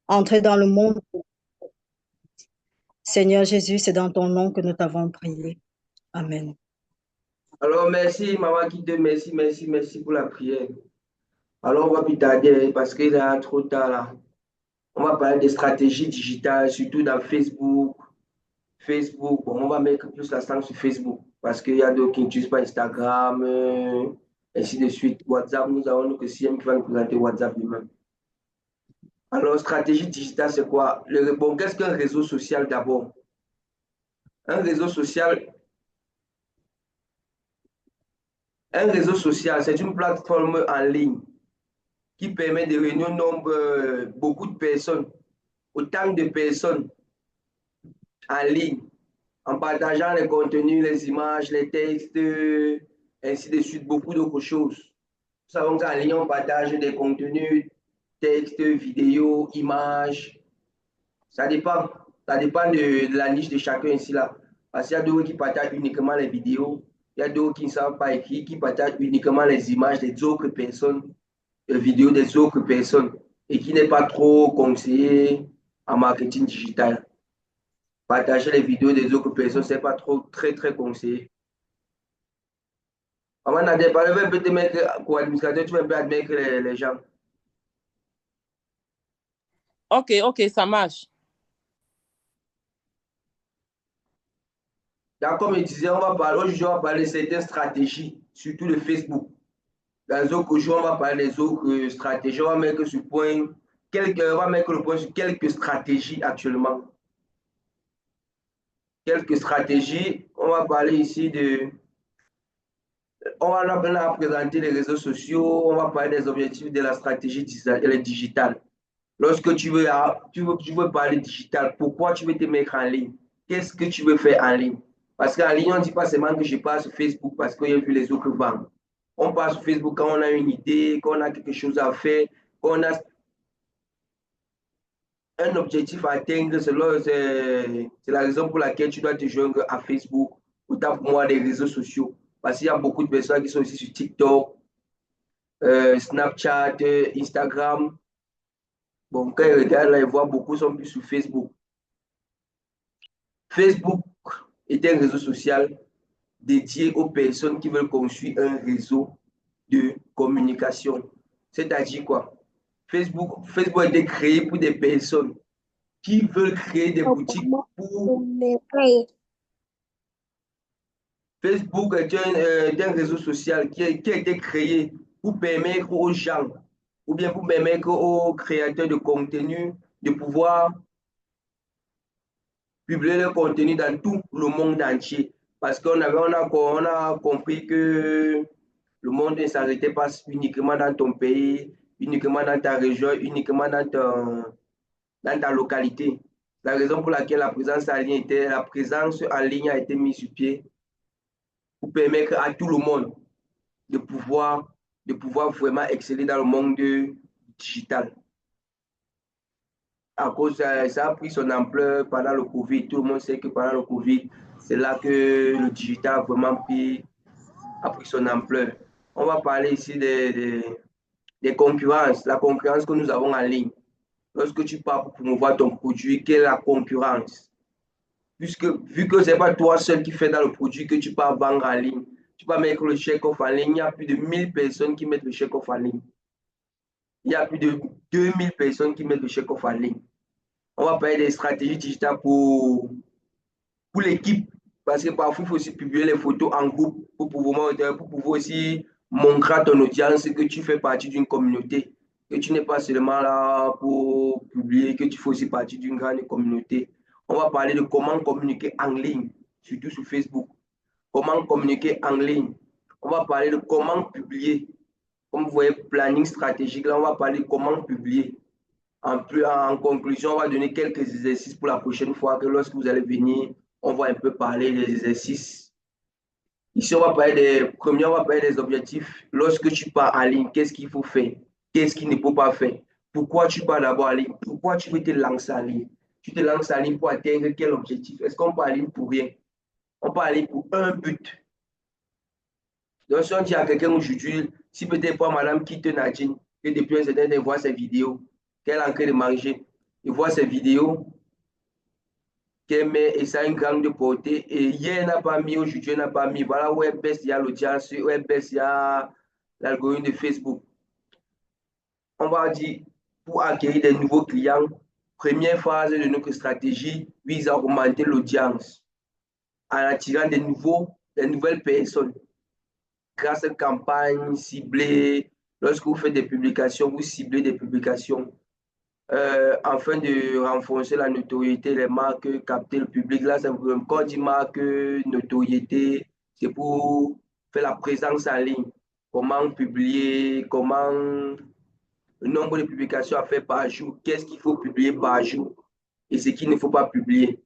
entrer dans le monde. Seigneur Jésus, c'est dans ton nom que nous t'avons prié. Amen. Alors, merci, Maman Kite, merci pour la prière. Alors, on va plus tarder parce qu'il est trop tard là. On va parler des stratégies digitales, surtout dans Facebook. Facebook, bon, on va mettre plus l'accent sur Facebook parce qu'il y a d'autres qui n'utilisent pas Instagram, ainsi de suite. WhatsApp, nous avons nous que CM qui va nous présenter WhatsApp lui-même. Alors, stratégie digitale, c'est quoi? Bon, qu'est-ce qu'un réseau social d'abord? Un réseau social, un réseau social, c'est une plateforme en ligne qui permet de réunir beaucoup de personnes, autant de personnes en ligne, en partageant les contenus, les images, les textes, ainsi de suite, beaucoup d'autres choses. Nous savons qu'en ligne, on partage des contenus, textes, vidéos, images. Ça dépend. Ça dépend de la niche de chacun ici là. Parce qu'il y a d'autres qui partagent uniquement les vidéos. Il y a d'autres qui ne savent pas écrire, qui partagent uniquement les images des autres personnes, les vidéos des autres personnes et qui n'est pas trop conseillé en marketing digital. Partager les vidéos des autres personnes, ce n'est pas trop très conseillé. Avant de parler un peu de mettre pour administrateur, tu veux un peu admettre les gens. Ok, ça marche. Donc, comme je disais, aujourd'hui, on va parler de certaines stratégies, surtout de Facebook. Dans les autres jours, on va parler des autres stratégies. On va mettre on va mettre le point sur quelques stratégies actuellement. Quelques stratégies. On va parler ici de. On va présenter les réseaux sociaux. On va parler des objectifs de la stratégie digitale. Lorsque tu veux parler digital, pourquoi tu veux te mettre en ligne? Qu'est-ce que tu veux faire en ligne? Parce qu'en ligne, on ne dit pas seulement que je passe sur Facebook parce qu'il y a vu les autres vendre. On passe sur Facebook quand on a une idée, quand on a quelque chose à faire, quand on a un objectif à atteindre. C'est la raison pour laquelle tu dois te joindre à Facebook, autant pour moi les réseaux sociaux. Parce qu'il y a beaucoup de personnes qui sont aussi sur TikTok, Snapchat, Instagram. Bon, quand ils regardent là, ils voient beaucoup sont plus sur Facebook. Facebook est un réseau social dédié aux personnes qui veulent construire un réseau de communication. C'est-à-dire quoi? Facebook a été créé pour des personnes qui veulent créer des boutiques pour... Facebook est un réseau social qui a été créé pour permettre aux gens, ou bien pour permettre aux créateurs de contenu de pouvoir publier leur contenu dans tout le monde entier. Parce on a compris que le monde ne s'arrêtait pas uniquement dans ton pays, uniquement dans ta région, uniquement dans ta localité. La raison pour laquelle la présence en ligne a été mise sur pied pour permettre à tout le monde de pouvoir vraiment exceller dans le monde digital. À cause, ça a pris son ampleur pendant le Covid. Tout le monde sait que pendant le Covid, c'est là que le digital a vraiment a pris son ampleur. On va parler ici des concurrences, la concurrence que nous avons en ligne. Lorsque tu pars pour promouvoir ton produit, quelle est la concurrence? Vu que ce n'est pas toi seul qui fais dans le produit que tu pars vendre en ligne, tu vas mettre le chèque-off en ligne, il y a plus de 1000 personnes qui mettent le chèque-off en ligne. Il y a plus de 2000 personnes qui mettent le chèque-off en ligne. On va parler des stratégies digitales pour l'équipe. Parce que parfois, il faut aussi publier les photos en groupe pour pouvoir aussi montrer à ton audience que tu fais partie d'une communauté. Que tu n'es pas seulement là pour publier, que tu fais aussi partie d'une grande communauté. On va parler de comment communiquer en ligne, surtout sur Facebook. Comment communiquer en ligne. On va parler de comment publier. Comme vous voyez, planning stratégique, là, on va parler de comment publier. En conclusion, on va donner quelques exercices pour la prochaine fois que lorsque vous allez venir, on va un peu parler des exercices. Ici, on va parler des objectifs. Lorsque tu pars en ligne, qu'est-ce qu'il faut faire? Qu'est-ce qu'il ne faut pas faire? Pourquoi tu pars d'abord en ligne? Pourquoi tu veux te lancer en ligne? Tu te lances en ligne pour atteindre quel objectif? Est-ce qu'on part en ligne pour rien? On part en ligne pour un but. Donc, si on dit à quelqu'un aujourd'hui, si peut-être pas madame quitte Nadine, que depuis un certain temps, voit ses vidéos, qu'elle est en train de manger, il voit ses vidéos qu'elle met et ça a une grande portée. Et hier, n'a pas mis, aujourd'hui, n'a pas mis. Voilà où elle baisse, il y a l'audience, où elle baisse, il y a l'algorithme de Facebook. On va dire, pour acquérir des nouveaux clients, première phase de notre stratégie vise à augmenter l'audience en attirant des nouvelles personnes grâce à une campagne ciblée. Lorsque vous faites des publications, vous ciblez des publications afin de renforcer la notoriété, les marques, capter le public. Là, c'est quand on dit marque, notoriété, c'est pour faire la présence en ligne. Comment publier, comment le nombre de publications à faire par jour, qu'est-ce qu'il faut publier par jour et ce qu'il ne faut pas publier.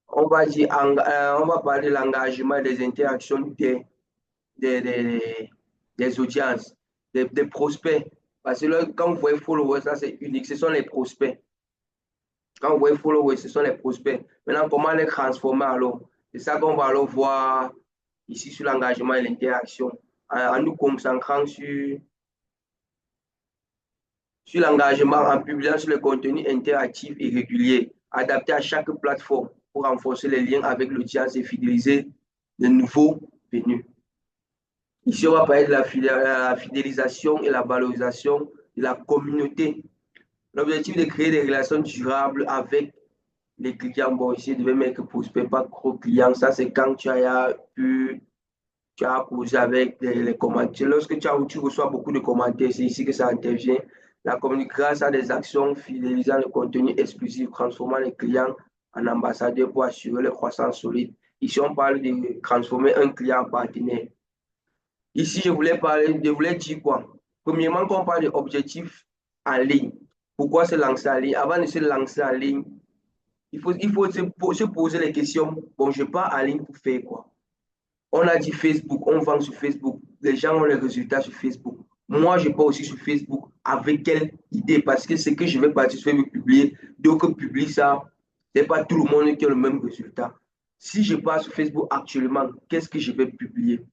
On va dire, on va parler de l'engagement et des interactions des audiences, des prospects. Parce que là, quand vous voyez followers, ça c'est unique, ce sont les prospects. Quand vous voyez followers, ce sont les prospects. Maintenant, comment les transformer alors? C'est ça qu'on va alors voir ici sur l'engagement et l'interaction, en nous concentrant sur l'engagement, en publiant sur le contenu interactif et régulier, adapté à chaque plateforme pour renforcer les liens avec l'audience et fidéliser de nouveaux venus. Ici, on va parler de la fidélisation et la valorisation de la communauté. L'objectif de créer des relations durables avec les clients. Bon, ici, je devais mettre prospect, pas gros clients. Ça, c'est quand tu as causé avec les commentaires. Lorsque tu reçois beaucoup de commentaires, c'est ici que ça intervient. La communication grâce à des actions fidélisant le contenu exclusif, transformant les clients en ambassadeurs pour assurer leur croissance solide. Ici, on parle de transformer un client en partenaire. Ici, je voulais dire quoi? Premièrement, quand on parle d'objectifs en ligne, pourquoi se lancer en ligne? Avant de se lancer en ligne, il faut se poser les questions. Bon, je pars en ligne pour faire quoi? On a dit Facebook, on vend sur Facebook. Les gens ont les résultats sur Facebook. Moi, je pars aussi sur Facebook. Avec quelle idée? Parce que ce que je vais partir sur Facebook publier, d'autres publient ça. Ce n'est pas tout le monde qui a le même résultat. Si je pars sur Facebook actuellement, qu'est-ce que je vais publier?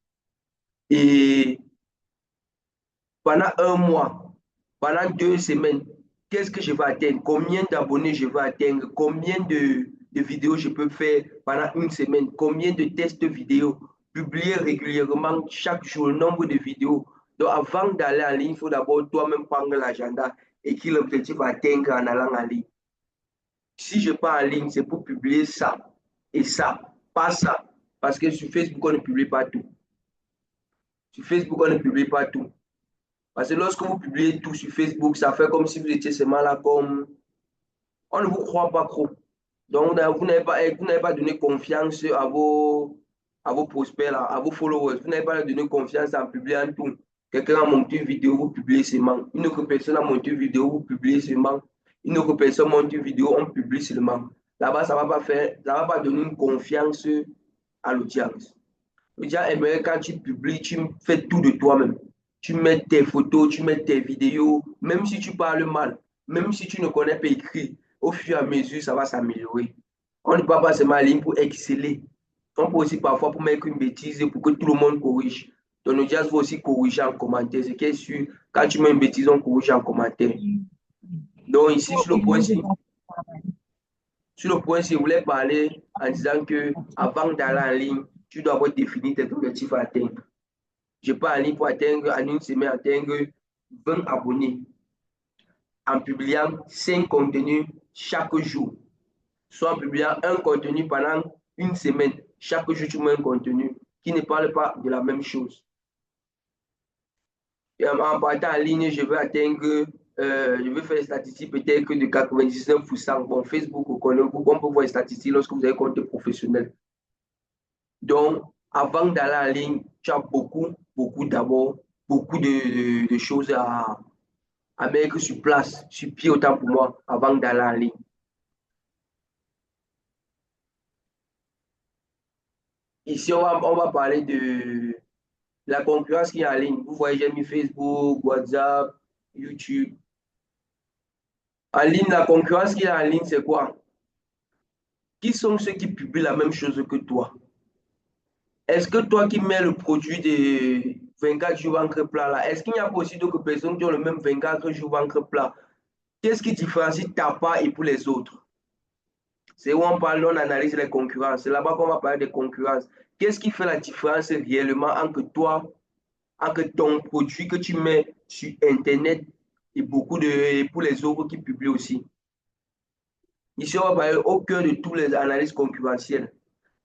Et pendant un mois, pendant 2 semaines, qu'est-ce que je vais atteindre? Combien d'abonnés je vais atteindre? Combien de vidéos je peux faire pendant 1 semaine? Combien de tests vidéo? Publier régulièrement chaque jour le nombre de vidéos. Donc, avant d'aller en ligne, il faut d'abord toi-même prendre l'agenda et écrire l'objectif à atteindre en allant en ligne. Si je pars en ligne, c'est pour publier ça et ça, pas ça. Parce que sur Facebook, on ne publie pas tout. Sur Facebook, on ne publie pas tout. Parce que lorsque vous publiez tout sur Facebook, ça fait comme si vous étiez seulement là comme... On ne vous croit pas trop. Donc, vous n'avez pas donné confiance à vos prospects, là, à vos followers. Vous n'avez pas donné confiance en publiant tout. Quelqu'un a monté une vidéo, vous publiez seulement. Une autre personne a monté une vidéo, vous publiez seulement. Une autre personne monte une vidéo, on publie seulement. Là-bas, ça ne va pas donner une confiance à l'audience. L'audience aimerait quand tu publies, tu fais tout de toi-même. Tu mets tes photos, tu mets tes vidéos, même si tu parles mal, même si tu ne connais pas écrire, au fur et à mesure, ça va s'améliorer. On ne peut pas seulement en ligne pour exceller. On peut aussi parfois pour mettre une bêtise pour que tout le monde corrige. Ton audience va aussi corriger en commentaire. Ce qui est sûr, quand tu mets une bêtise, on corrige en commentaire. Donc ici, sur le point, si je voulais parler en disant que avant d'aller en ligne, tu dois avoir défini tes objectifs à atteindre. Je pars en ligne pour atteindre, en 1 semaine, atteindre 20 abonnés en publiant 5 contenus chaque jour. Soit en publiant un contenu pendant 1 semaine. Chaque jour, tu mets un contenu qui ne parle pas de la même chose. Et en partant en ligne, je vais atteindre, je vais faire les statistiques peut-être de 99%. Bon, Facebook, on peut voir les statistiques lorsque vous avez un compte professionnel. Donc, avant d'aller en ligne, tu as beaucoup de choses à mettre sur place, sur pied autant pour moi, avant d'aller en ligne. Ici, on va parler de la concurrence qui est en ligne. Vous voyez, j'ai mis Facebook, WhatsApp, YouTube. En ligne, la concurrence qui est en ligne, c'est quoi? Qui sont ceux qui publient la même chose que toi? Est-ce que toi qui mets le produit de 24 jours ventre plat là, est-ce qu'il n'y a pas aussi d'autres personnes qui ont le même 24 jours ventre plat? Qu'est-ce qui différencie ta part et pour les autres? C'est où on parle, on analyse les concurrences. C'est là-bas qu'on va parler des concurrences. Qu'est-ce qui fait la différence réellement entre toi, entre ton produit que tu mets sur Internet et pour les autres qui publient aussi? Ici, on va parler au cœur de toutes les analyses concurrentielles.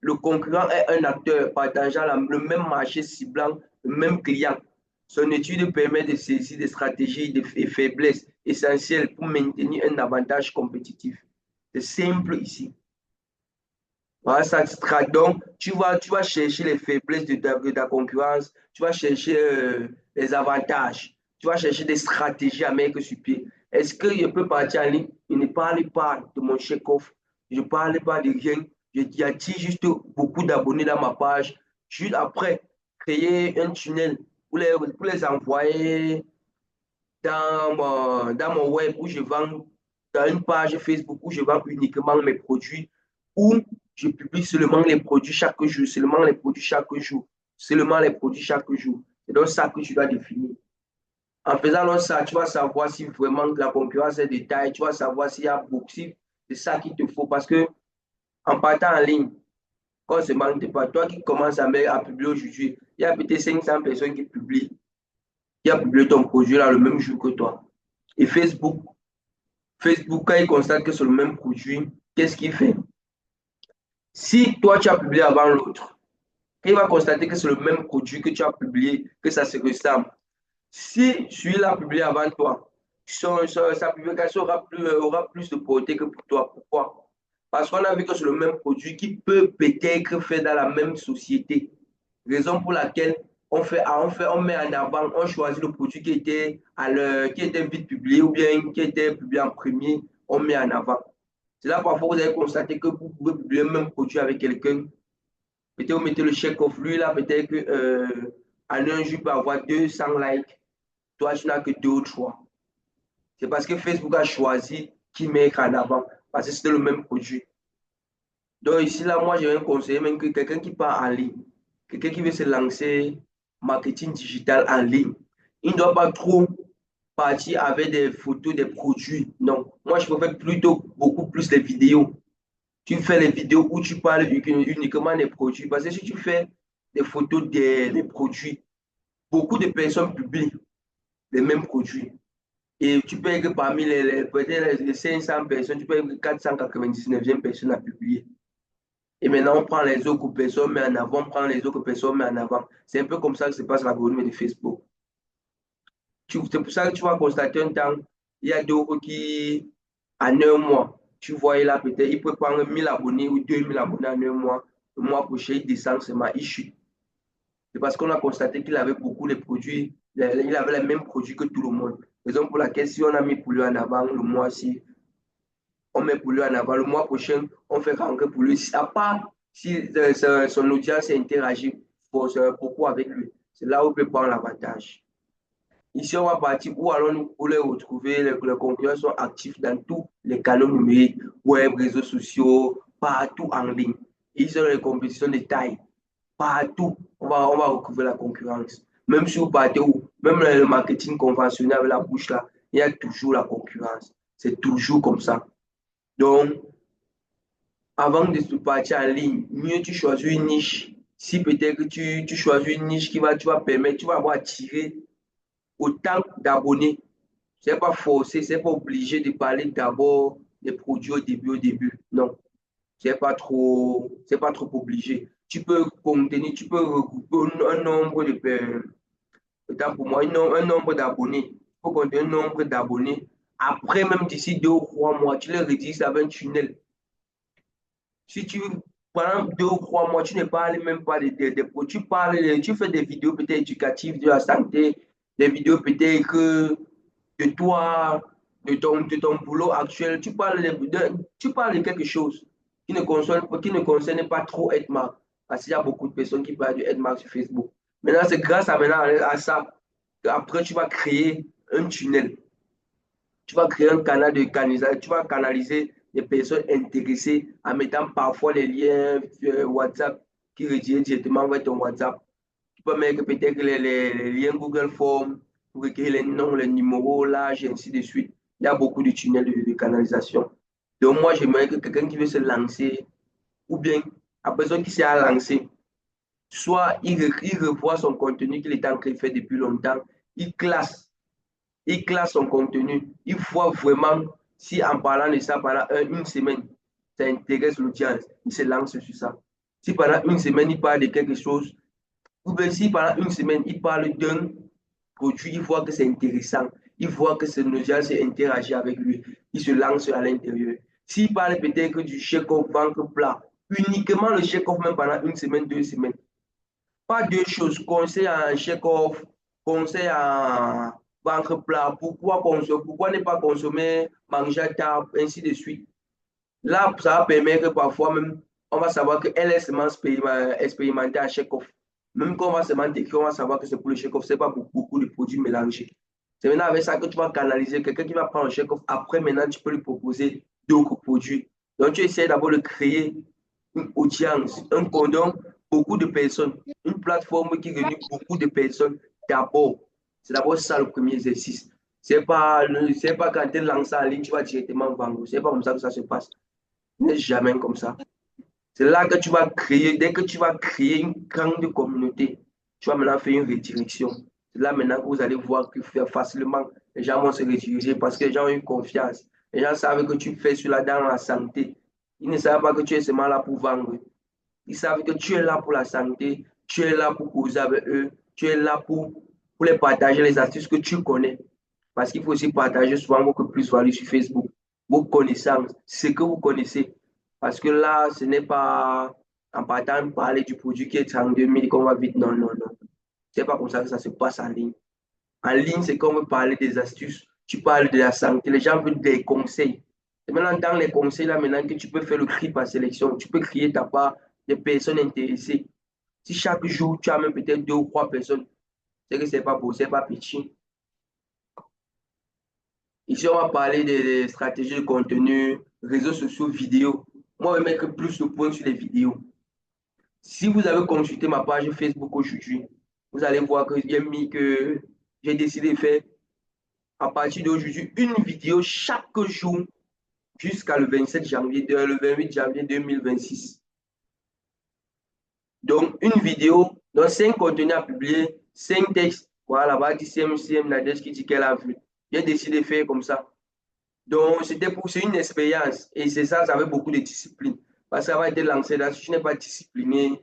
Le concurrent est un acteur partageant le même marché ciblant le même client. Son étude permet de saisir des stratégies et faiblesses essentielles pour maintenir un avantage compétitif. C'est simple ici. Voilà, donc, tu vas chercher les faiblesses de ta concurrence, tu vas chercher les avantages, tu vas chercher des stratégies à mettre sur pied. Est-ce que je peux partir en ligne? Je ne parle pas de mon check-off, je ne parle pas de rien, je attire juste beaucoup d'abonnés dans ma page. Juste après, créer un tunnel pour les envoyer dans mon web où je vends, dans une page Facebook où je vends uniquement mes produits, où je publie seulement les produits chaque jour, seulement les produits chaque jour, seulement les produits chaque jour. C'est donc ça que tu dois définir. En faisant donc ça, tu vas savoir si vraiment la concurrence est de taille, tu vas savoir s'il y a beaucoup, si c'est ça qu'il te faut. Parce que en partant en ligne, quand on se manque pas, toi qui commences à publier aujourd'hui, il y a peut-être 500 personnes qui a publié ton produit là le même jour que toi. Et Facebook, quand il constate que c'est le même produit, qu'est-ce qu'il fait? Si toi, tu as publié avant l'autre, il va constater que c'est le même produit que tu as publié, que ça se ressemble. Si celui-là a publié avant toi, sa publication aura plus de portée que pour toi. Pourquoi? Parce qu'on a vu que c'est le même produit qui peut peut-être faire dans la même société. Raison pour laquelle on met en avant, on choisit le produit qui était vite publié ou bien qui était publié en premier, on met en avant. C'est là parfois vous allez constater que vous pouvez publier le même produit avec quelqu'un. Peut-être vous mettez le chèque-off, lui là, peut-être qu'en un jour, il peut avoir 200 likes. Toi, tu n'as que 2 ou 3. C'est parce que Facebook a choisi qui mettre en avant, parce que c'était le même produit. Donc ici, là, moi, je vais conseiller même que quelqu'un qui part en ligne, quelqu'un qui veut se lancer marketing digital en ligne, il ne doit pas trop partir avec des photos des produits. Non, moi, je préfère plutôt beaucoup plus les vidéos. Tu fais les vidéos où tu parles uniquement des produits. Parce que si tu fais des photos des produits, beaucoup de personnes publient les mêmes produits. Et tu peux que parmi peut-être les 500 personnes, tu peux être 499e personne à publier. Et maintenant, on prend les autres personnes, met en avant, on prend les autres personnes, met en avant. C'est un peu comme ça que se passe l'algorithme de Facebook. C'est pour ça que tu vas constater un temps, il y a d'autres qui, en un mois, tu vois, là, peut-être, il peut prendre 1000 abonnés ou 2000 abonnés en un mois. Le mois prochain, il descend seulement, il chute. C'est parce qu'on a constaté qu'il avait beaucoup de produits, il avait les mêmes produits que tout le monde. Raison pour laquelle, si on a mis pour lui en avant le mois-ci, on met pour lui en avant. Le mois prochain, on fait rentrer pour lui. À part si son audience interagit beaucoup avec lui. C'est là où il peut prendre l'avantage. Ici, on va partir où allons-nous pour les retrouver. Les concurrents sont actifs dans tous les canaux numériques, web, réseaux sociaux, partout en ligne. Ils ont les compétitions de taille. Partout, on va retrouver la concurrence. Même si vous partez où, même le marketing conventionnel avec la bouche là, il y a toujours la concurrence. C'est toujours comme ça. Donc, avant de se partir en ligne, mieux tu choisis une niche. Si peut-être que tu choisis une niche tu vas permettre, tu vas avoir attiré autant d'abonnés. Ce n'est pas forcé, ce n'est pas obligé de parler d'abord des produits au début. Non, c'est pas trop obligé. Tu peux contenir, tu peux regrouper un nombre de, autant pour moi, un nombre d'abonnés. Il faut contenir un nombre d'abonnés. Après, même d'ici 2 ou 3 mois, tu les rédiges avec un tunnel. Si tu, pendant 2 ou 3 mois, tu ne parles même pas des produits, tu fais des vidéos peut-être éducatives de la santé, des vidéos peut-être de toi, de ton boulot actuel, tu parles de quelque chose qui ne concerne pas trop Edmark, parce qu'il y a beaucoup de personnes qui parlent de Edmark sur Facebook. Maintenant, c'est grâce à ça qu'après, tu vas créer un tunnel. Tu vas créer un canal de canalisation, tu vas canaliser les personnes intéressées en mettant parfois les liens WhatsApp qui redirigent directement vers ton WhatsApp. Tu peux mettre peut-être les liens Google Form pour écrire les noms, les numéros, l'âge, et ainsi de suite. Il y a beaucoup de tunnels de canalisation. Donc, moi, j'aimerais que quelqu'un qui veut se lancer, ou bien la personne qui s'est lancée, soit il revoit son contenu qu'il est en train de faire depuis longtemps, il classe son contenu, il voit vraiment si en parlant de ça pendant une semaine, ça intéresse l'audience, il se lance sur ça. Si pendant une semaine, il parle de quelque chose, ou bien si pendant une semaine, il parle d'un produit, il voit que c'est intéressant, il voit que son audience interagit avec lui, il se lance à l'intérieur. S'il parle peut-être du shake-off ventre plat, uniquement le shake-off même pendant une semaine, 2 semaines, pas deux choses, conseil en shake-off, conseil en ventre plat, pourquoi ne pas consommer, manger à table, ainsi de suite. Là, ça va permettre que parfois même, on va savoir qu'elle est seulement expérimentée à shake-off. Même quand on va seulement décrire, on va savoir que c'est pour le shake-off, ce n'est pas beaucoup de produits mélangés. C'est maintenant avec ça que tu vas canaliser quelqu'un qui va prendre le shake-off. Après, maintenant, tu peux lui proposer d'autres produits. Donc, tu essaies d'abord de créer une audience, un condom, beaucoup de personnes, une plateforme qui réunit beaucoup de personnes d'abord. C'est d'abord ça le premier exercice. C'est pas quand tu lances en ligne, tu vas directement vendre. C'est pas comme ça que ça se passe. Ce n'est jamais comme ça. C'est là que tu vas créer, dès que tu vas créer une grande communauté, tu vas maintenant faire une redirection. C'est là maintenant que vous allez voir que facilement, les gens vont se rediriger parce que les gens ont une confiance. Les gens savent que tu fais cela dans la santé. Ils ne savent pas que tu es seulement là pour vendre. Ils savent que tu es là pour la santé, tu es là pour causer avec eux, tu es là pour les partager les astuces que tu connais. Parce qu'il faut aussi partager souvent beaucoup plus value sur Facebook, vos connaissances, ce que vous connaissez. Parce que là, ce n'est pas en partant de parler du produit qui est en 2000 qu'on va vite. Non, non, non. C'est pas comme ça que ça se passe en ligne. En ligne, c'est comme parler des astuces. Tu parles de la santé. Les gens veulent des conseils. C'est maintenant dans les conseils, là, maintenant que tu peux faire le tri par sélection. Tu peux créer ta part des personnes intéressées. Si chaque jour, tu as même peut-être 2 ou 3 personnes, c'est que ce n'est pas beau, ce n'est pas petit. Ici, on va parler des stratégies de contenu, réseaux sociaux, vidéos. Moi, je vais mettre plus de points sur les vidéos. Si vous avez consulté ma page Facebook aujourd'hui, vous allez voir que j'ai mis que j'ai décidé de faire à partir d'aujourd'hui une vidéo chaque jour jusqu'à le 27 janvier, le 28 janvier 2026. Donc, une vidéo, donc 5 contenus à publier, 5 textes. Voilà, là-bas, CM, Nadège qui dit qu'elle a vu. J'ai décidé de faire comme ça. Donc, c'est une expérience. Et c'est ça, ça avait beaucoup de discipline. Parce que ça va être lancé là, si tu n'es pas discipliné,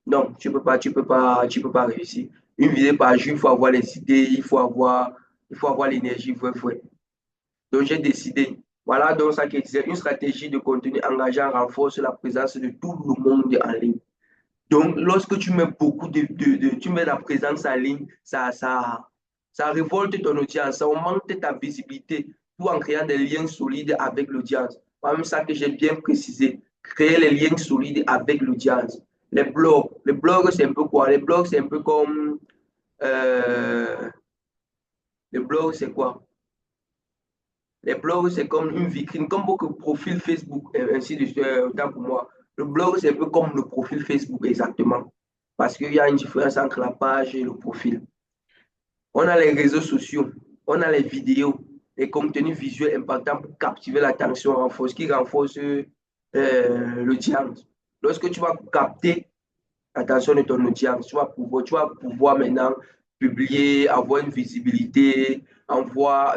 non, tu peux pas réussir. Une vidéo par jour, il faut avoir les idées, il faut avoir l'énergie, vrai. Donc, j'ai décidé. Voilà, donc ça qui disait, une stratégie de contenu engageant renforce la présence de tout le monde en ligne. Donc, lorsque tu mets tu mets la présence en ligne, ça révolte ton audience, ça augmente ta visibilité, tout en créant des liens solides avec l'audience. Même ça que j'ai bien précisé, créer les liens solides avec l'audience. Les blogs, c'est un peu quoi? Les blogs, c'est un peu comme... les blogs, c'est quoi? Les blogs, c'est comme une vitrine, comme beaucoup de profils Facebook, ainsi de suite, autant pour moi. Le blog, c'est un peu comme le profil Facebook, exactement. Parce qu'il y a une différence entre la page et le profil. On a les réseaux sociaux, on a les vidéos, les contenus visuels importants pour captiver l'attention, qui renforce l'audience. Lorsque tu vas capter l'attention de ton audience, tu vas pouvoir maintenant publier, avoir une visibilité, avoir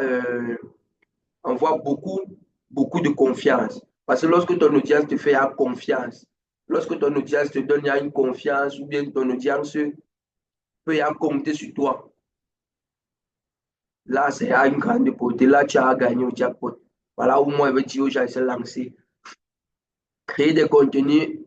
beaucoup de confiance. Parce que lorsque ton audience te fait confiance, lorsque ton audience te donne une confiance, ou bien ton audience peut compter sur toi, là, c'est à une grande portée. Là, tu as gagné au jackpot. Voilà où moi, je veux dire aux gens, se lancer. Créer des contenus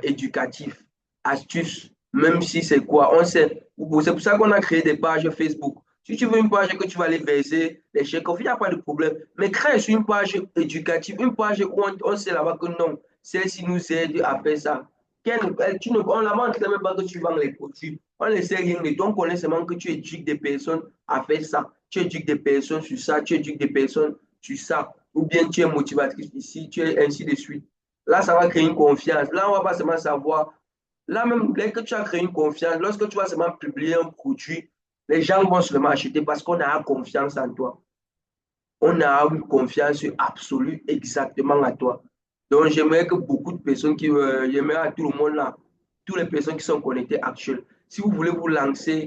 éducatifs, astuces, même si c'est quoi, on sait. C'est pour ça qu'on a créé des pages Facebook. Si tu veux une page que tu vas aller verser les chèques, il n'y a pas de problème. Mais crée sur une page éducative, une page où on sait là-bas que non, celle-ci nous aide à faire ça. On la montre même pas que tu vends les produits. On ne sait rien de toi. On connaît seulement que tu éduques des personnes à faire ça. Tu éduques des personnes sur ça. Tu éduques des personnes sur ça. Ou bien tu es motivatrice ici, tu es ainsi de suite. Là, ça va créer une confiance. Là, on ne va pas seulement savoir. Là, même dès que tu as créé une confiance, lorsque tu vas seulement publier un produit, les gens vont seulement acheter parce qu'on a confiance en toi. on a une confiance absolue exactement à toi. Donc, j'aimerais que beaucoup de personnes j'aimerais à tout le monde là, toutes les personnes qui sont connectées actuelles, si vous voulez vous lancer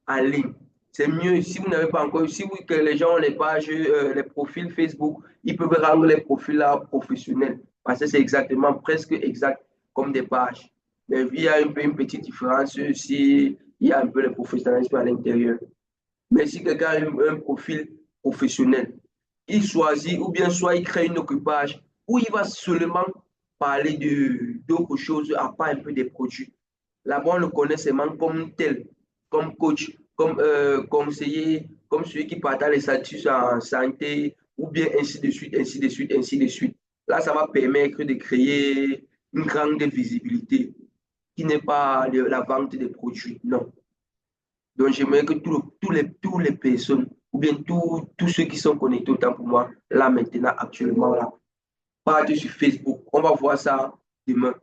en ligne, c'est mieux si vous n'avez pas encore, si vous, que les gens ont les pages, les profils Facebook, ils peuvent rendre les profils là professionnels parce que c'est exactement, presque exact comme des pages. Mais il y a une petite différence si il y a un peu le professionnalisme à l'intérieur. Mais si quelqu'un a un profil professionnel, il choisit ou bien soit il crée une occupage où il va seulement parler d'autres choses à part un peu des produits. Là-bas, on le connaît seulement comme tel, comme coach, comme conseiller, comme celui qui partage les statuts en santé, ou bien ainsi de suite, ainsi de suite, ainsi de suite. Là, ça va permettre de créer une grande visibilité qui n'est pas la vente des produits, non. Donc, j'aimerais que tous les personnes, ou bien tous ceux qui sont connectés autant pour moi, là maintenant, actuellement, là, partent sur Facebook. On va voir ça demain.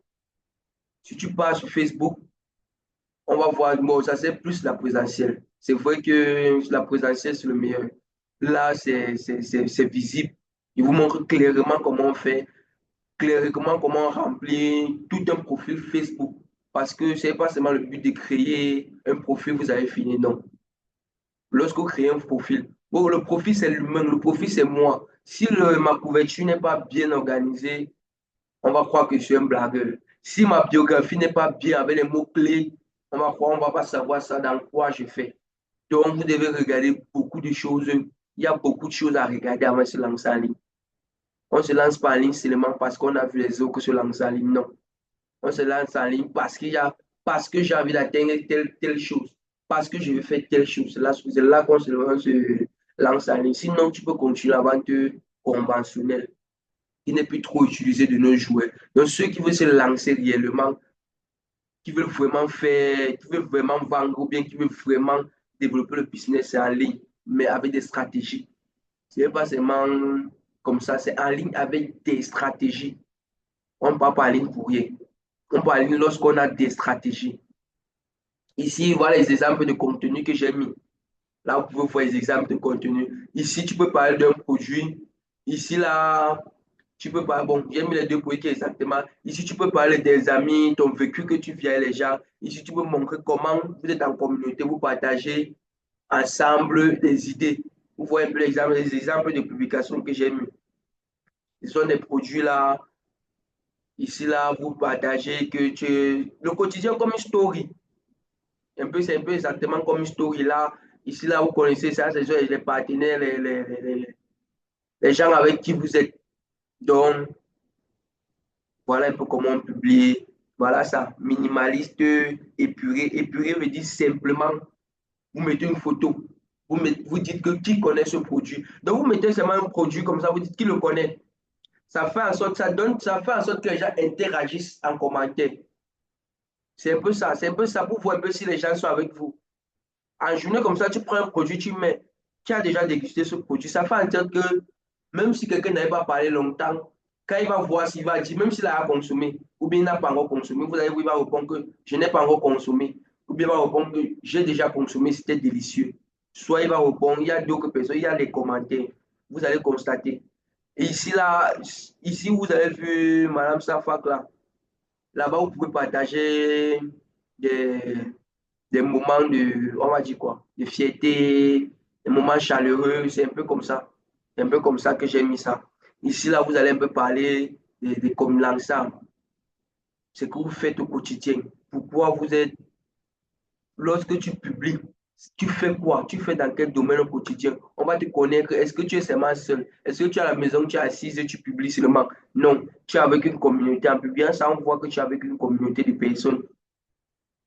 Si tu pars sur Facebook, on va voir, bon, ça c'est plus la présentielle. C'est vrai que la présentielle, c'est le meilleur. Là, c'est visible. Il vous montre clairement comment on fait, clairement comment on remplit tout un profil Facebook. Parce que ce n'est pas seulement le but de créer un profil, vous avez fini, non. Lorsque vous créez un profil, bon, le profil c'est l'humain, le profil c'est moi. Si ma couverture n'est pas bien organisée, on va croire que je suis un blagueur. Si ma biographie n'est pas bien avec les mots-clés, on va croire, on ne va pas savoir ça dans quoi je fais. Donc, vous devez regarder beaucoup de choses. Il y a beaucoup de choses à regarder avant de se lancer en ligne. On ne se lance pas en ligne seulement parce qu'on a vu les autres se lancer en ligne. Non. On se lance en ligne parce que j'ai envie d'atteindre telle chose, parce que je veux faire telle chose. C'est là qu'on se lance en ligne. Sinon, tu peux continuer la vente conventionnelle qui n'est plus trop utilisée de nos joueurs. Donc, ceux qui veulent se lancer réellement, qui veulent vraiment faire, qui veulent vraiment vendre ou bien qui veulent vraiment développer le business en ligne, mais avec des stratégies. Ce n'est pas seulement comme ça, c'est en ligne avec des stratégies. On ne parle pas en ligne pour rien. On parle en ligne lorsqu'on a des stratégies. Ici, voilà les exemples de contenu que j'ai mis. Là, vous pouvez voir les exemples de contenu. Ici, tu peux parler d'un produit. Ici, là, tu peux parler. Bon, j'ai mis les deux produits exactement. Ici, tu peux parler des amis, ton vécu que tu vis avec les gens. Ici, tu peux montrer comment vous êtes en communauté, vous partagez ensemble des idées. Vous voyez un peu les exemples de publications que j'ai mis. Ce sont des produits là. Ici, là, vous partagez que le quotidien comme une story. C'est un peu exactement comme une story là. Ici, là, vous connaissez ça, c'est les partenaires, les gens avec qui vous êtes. Donc, voilà un peu comment on publie. Voilà ça, minimaliste, épuré. Épuré veut dire simplement, vous mettez une photo. Vous dites que qui connaît ce produit. Donc, vous mettez seulement un produit comme ça, vous dites qui le connaît. Ça fait en sorte, ça fait en sorte que les gens interagissent en commentaire. C'est un peu ça pour voir un peu si les gens sont avec vous. En journée comme ça, tu prends un produit, tu as déjà dégusté ce produit. Ça fait en sorte que même si quelqu'un n'avait pas parlé longtemps, quand il va voir, s'il va dire, même s'il a consommé, ou bien il n'a pas encore consommé, vous allez voir, il va répondre que je n'ai pas encore consommé, ou bien il va répondre que j'ai déjà consommé, c'était délicieux. Soit il va répondre, il y a d'autres personnes, il y a les commentaires, vous allez constater. Et ici, là, ici, vous avez vu Madame Safak, là. Là-bas, vous pouvez partager des, des moments on va dire quoi, de fierté, des moments chaleureux, c'est un peu comme ça. C'est un peu comme ça que j'ai mis ça. Ici, là, vous allez un peu parler de comme l'ensemble, ce que vous faites au quotidien, pourquoi vous êtes, lorsque tu publies, tu fais quoi, tu fais dans quel domaine au quotidien, on va te connaître, est-ce que tu es seulement seul, est-ce que tu es à la maison, tu es assise et tu publies seulement, non, tu es avec une communauté, en publiant ça, on voit que tu es avec une communauté de personnes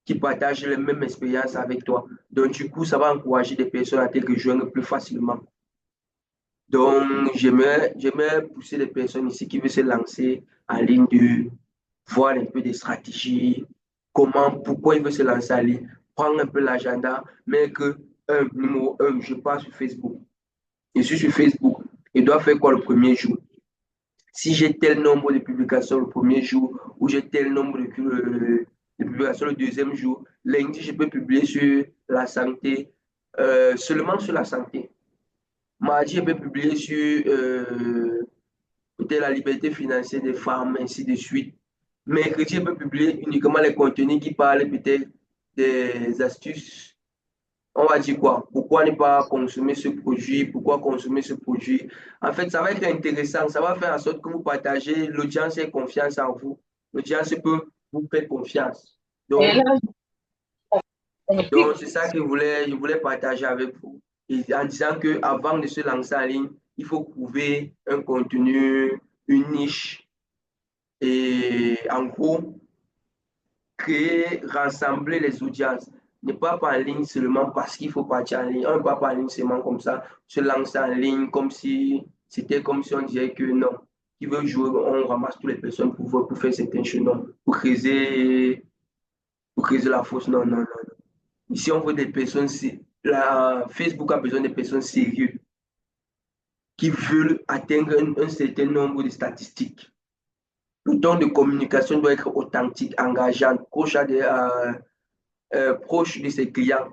qui partagent les mêmes expériences avec toi. Donc, du coup, ça va encourager des personnes à te rejoindre plus facilement. Donc, j'aimerais pousser les personnes ici qui veulent se lancer en ligne de voir un peu des stratégies, comment, pourquoi ils veulent se lancer en ligne, prendre un peu l'agenda, mais que, numéro un, je pars sur Facebook. Je suis sur Facebook. Je dois faire quoi le premier jour? Si j'ai tel nombre de publications le premier jour, ou j'ai tel nombre de publications le deuxième jour, lundi, je peux publier sur la santé, seulement sur la santé. Mardi, je peux publier sur peut-être la liberté financière des femmes, ainsi de suite. Mercredi, je peux publier uniquement les contenus qui parlent peut-être des astuces. On va dire quoi? Pourquoi ne pas consommer ce produit? Pourquoi consommer ce produit? En fait, ça va être intéressant. Ça va faire en sorte que vous partagez. L'audience ait confiance en vous. L'audience peut vous faire confiance. Et Donc, là, donc c'est ça que je voulais partager avec vous. Et en disant qu'avant de se lancer en ligne, il faut trouver un contenu, une niche. Et en gros, créer, rassembler les audiences. Ne pas en ligne seulement parce qu'il faut partir en ligne. On ne va pas en ligne seulement comme ça, se lancer en ligne comme si c'était comme si on disait que non. Qui veut jouer, on ramasse toutes les personnes pour faire certains choses. Non. Pour creuser la fausse. Non, non, non. Ici, on veut des personnes. Facebook a besoin de personnes sérieuses qui veulent atteindre un certain nombre de statistiques. Le ton de communication doit être authentique, engageant, proche de ses clients,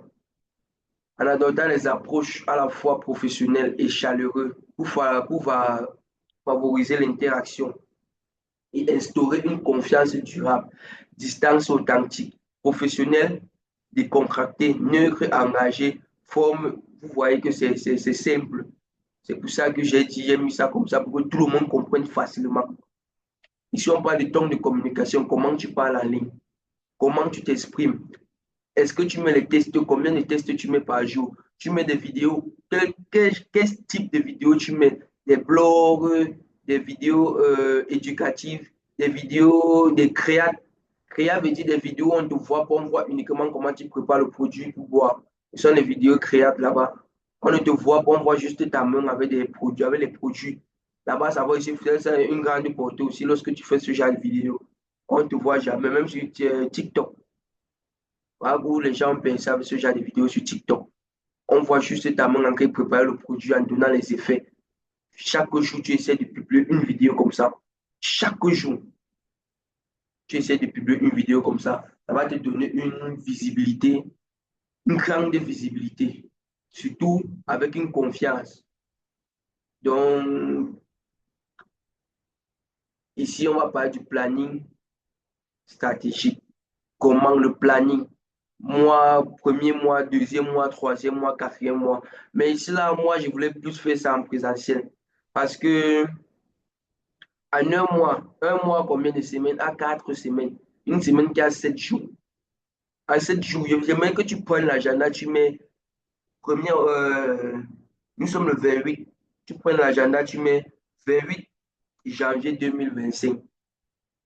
en adoptant les approches à la fois professionnelles et chaleureuses pour favoriser l'interaction et instaurer une confiance durable, distance authentique, professionnelle, décontractée, neutre, engagée, forme, vous voyez que c'est simple. C'est pour ça que j'ai mis ça comme ça, pour que tout le monde comprenne facilement. Ici, on parle de ton de communication, comment tu parles en ligne, comment tu t'exprimes. Est-ce que tu mets les tests? Combien de tests tu mets par jour? Tu mets des vidéos? Quel type de vidéos tu mets? Des blogs, des vidéos éducatives, des vidéos, des créa. Créa veut dire des vidéos où on te voit, on voit uniquement comment tu prépares le produit pour boire. Ce sont les vidéos créables là-bas. On ne te voit pas, on voit juste ta main avec des produits, avec les produits. Là-bas, ça va aussi faire une grande portée aussi lorsque tu fais ce genre de vidéo. On ne te voit jamais, même sur TikTok. Où les gens perçoivent ce genre de vidéos sur TikTok. On voit juste ta main en train de préparer le produit en donnant les effets. Chaque jour, tu essaies de publier une vidéo comme ça. Chaque jour, tu essaies de publier une vidéo comme ça. Ça va te donner une visibilité, une grande visibilité. Surtout avec une confiance. Donc, ici, on va parler du planning stratégique. Comment le planning? Mois, premier mois, deuxième mois, troisième mois, quatrième mois. Mais ici, là, moi, je voulais plus faire ça en présentiel. Parce que en un mois, combien de semaines? À 4 semaines. Une semaine qui a 7 jours. À 7 jours, j'aimerais que tu prennes l'agenda, tu mets premier, nous sommes le 28. Tu prends l'agenda, tu mets 28 janvier 2025.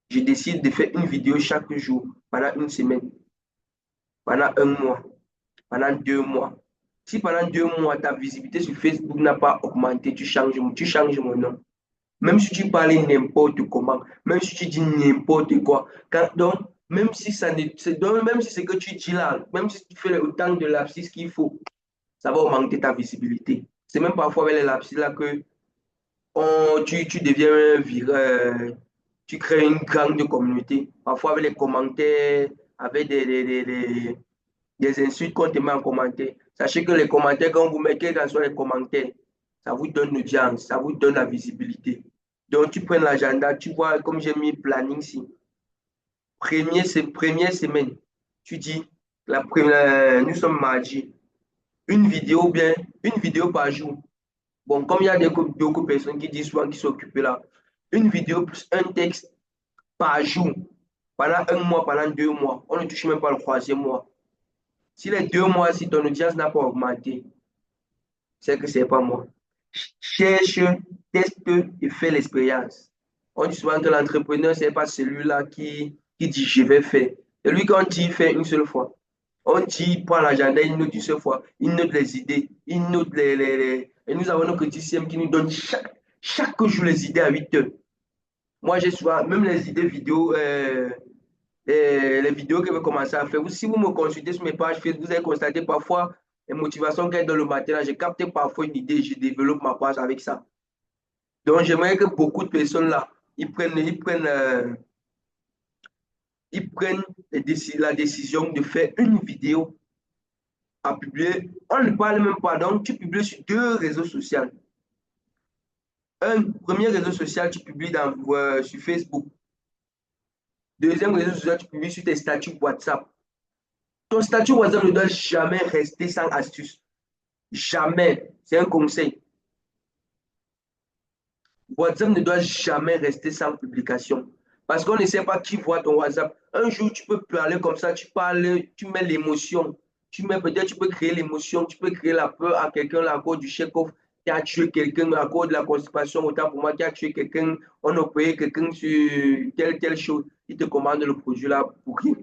Je décide de faire une vidéo chaque jour pendant une semaine, pendant un mois, pendant 2 mois. Si pendant 2 mois, ta visibilité sur Facebook n'a pas augmenté, tu changes mon nom. Même si tu parles n'importe comment, même si tu dis n'importe quoi. Donc, même si même si c'est que tu dis là, même si tu fais autant de lapsus qu'il faut, ça va augmenter ta visibilité. C'est même parfois avec les lapsus là que tu deviens tu crées une grande communauté. Parfois avec les commentaires, avec des insultes qu'on te met en commentaire. Sachez que les commentaires, quand vous mettez dans les commentaires, ça vous donne l'audience, ça vous donne la visibilité. Donc, tu prends l'agenda, tu vois, comme j'ai mis planning ici. Première semaine, tu dis, nous sommes mardi, une vidéo par jour. Bon, comme il y a beaucoup de personnes qui disent souvent qui sont occupées là, une vidéo plus un texte par jour, pendant un mois, pendant 2 mois. On ne touche même pas le troisième mois. Si les 2 mois, si ton audience n'a pas augmenté, c'est que ce n'est pas moi. Cherche, teste et fais l'expérience. On dit souvent que l'entrepreneur, ce n'est pas celui-là qui dit je vais faire. C'est lui quand il fait une seule fois. On dit, il prend l'agenda, il note une seule fois, il note les idées, il note Et nous avons nos critiques qui nous donnent chaque jour les idées à 8 heures. Moi, j'ai souvent, même les idées vidéo, les vidéos que je vais commencer à faire. Si vous me consultez sur mes pages Facebook, vous allez constater parfois les motivations qu'il y a dans le matin. J'ai capté parfois une idée, je développe ma page avec ça. Donc, j'aimerais que beaucoup de personnes là, ils prennent la décision de faire une vidéo à publier. On ne parle même pas. Donc, tu publies sur 2 réseaux sociaux. Un premier réseau social, tu publies sur Facebook. Deuxième réseau social, tu publies sur tes statuts WhatsApp. Ton statut WhatsApp ne doit jamais rester sans astuce. Jamais. C'est un conseil. WhatsApp ne doit jamais rester sans publication. Parce qu'on ne sait pas qui voit ton WhatsApp. Un jour, tu peux parler comme ça, tu parles, tu mets l'émotion. Peut-être tu peux créer l'émotion, tu peux créer la peur à quelqu'un à cause du chef-off qui a tué quelqu'un à cause de la constipation, autant pour moi qui a tué quelqu'un, on a payé quelqu'un sur telle chose, il te commande le produit là pour rien.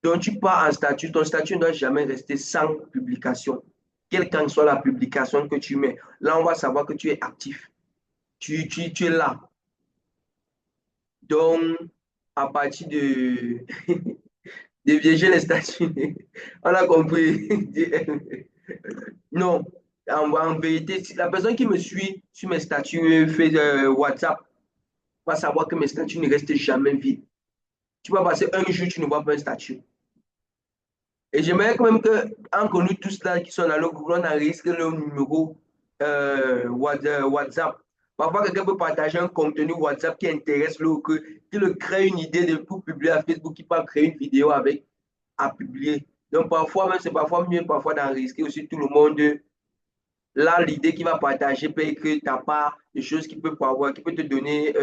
Donc tu pars en statut, ton statut ne doit jamais rester sans publication. Quelle qu'en soit la publication que tu mets, là on va savoir que tu es actif. Tu es là. Donc, à partir de, de vieillir les statuts, on a compris. Non, en vérité, si la personne qui me suit sur mes statuts fait WhatsApp va savoir que mes statuts ne restent jamais vides. Tu vas passer un jour, tu ne vois pas un statut. Et j'aimerais quand même que, nous tous là qui sont dans le groupe, on enregistre le numéro WhatsApp. Parfois, quelqu'un peut partager un contenu WhatsApp qui intéresse l'autre, qui le crée une idée pour publier à Facebook, qui peut créer une vidéo avec à publier. Donc, parfois, même c'est parfois mieux parfois d'enregistrer aussi tout le monde. Là, l'idée qu'il va partager peut écrire ta part, des choses qui peut te donner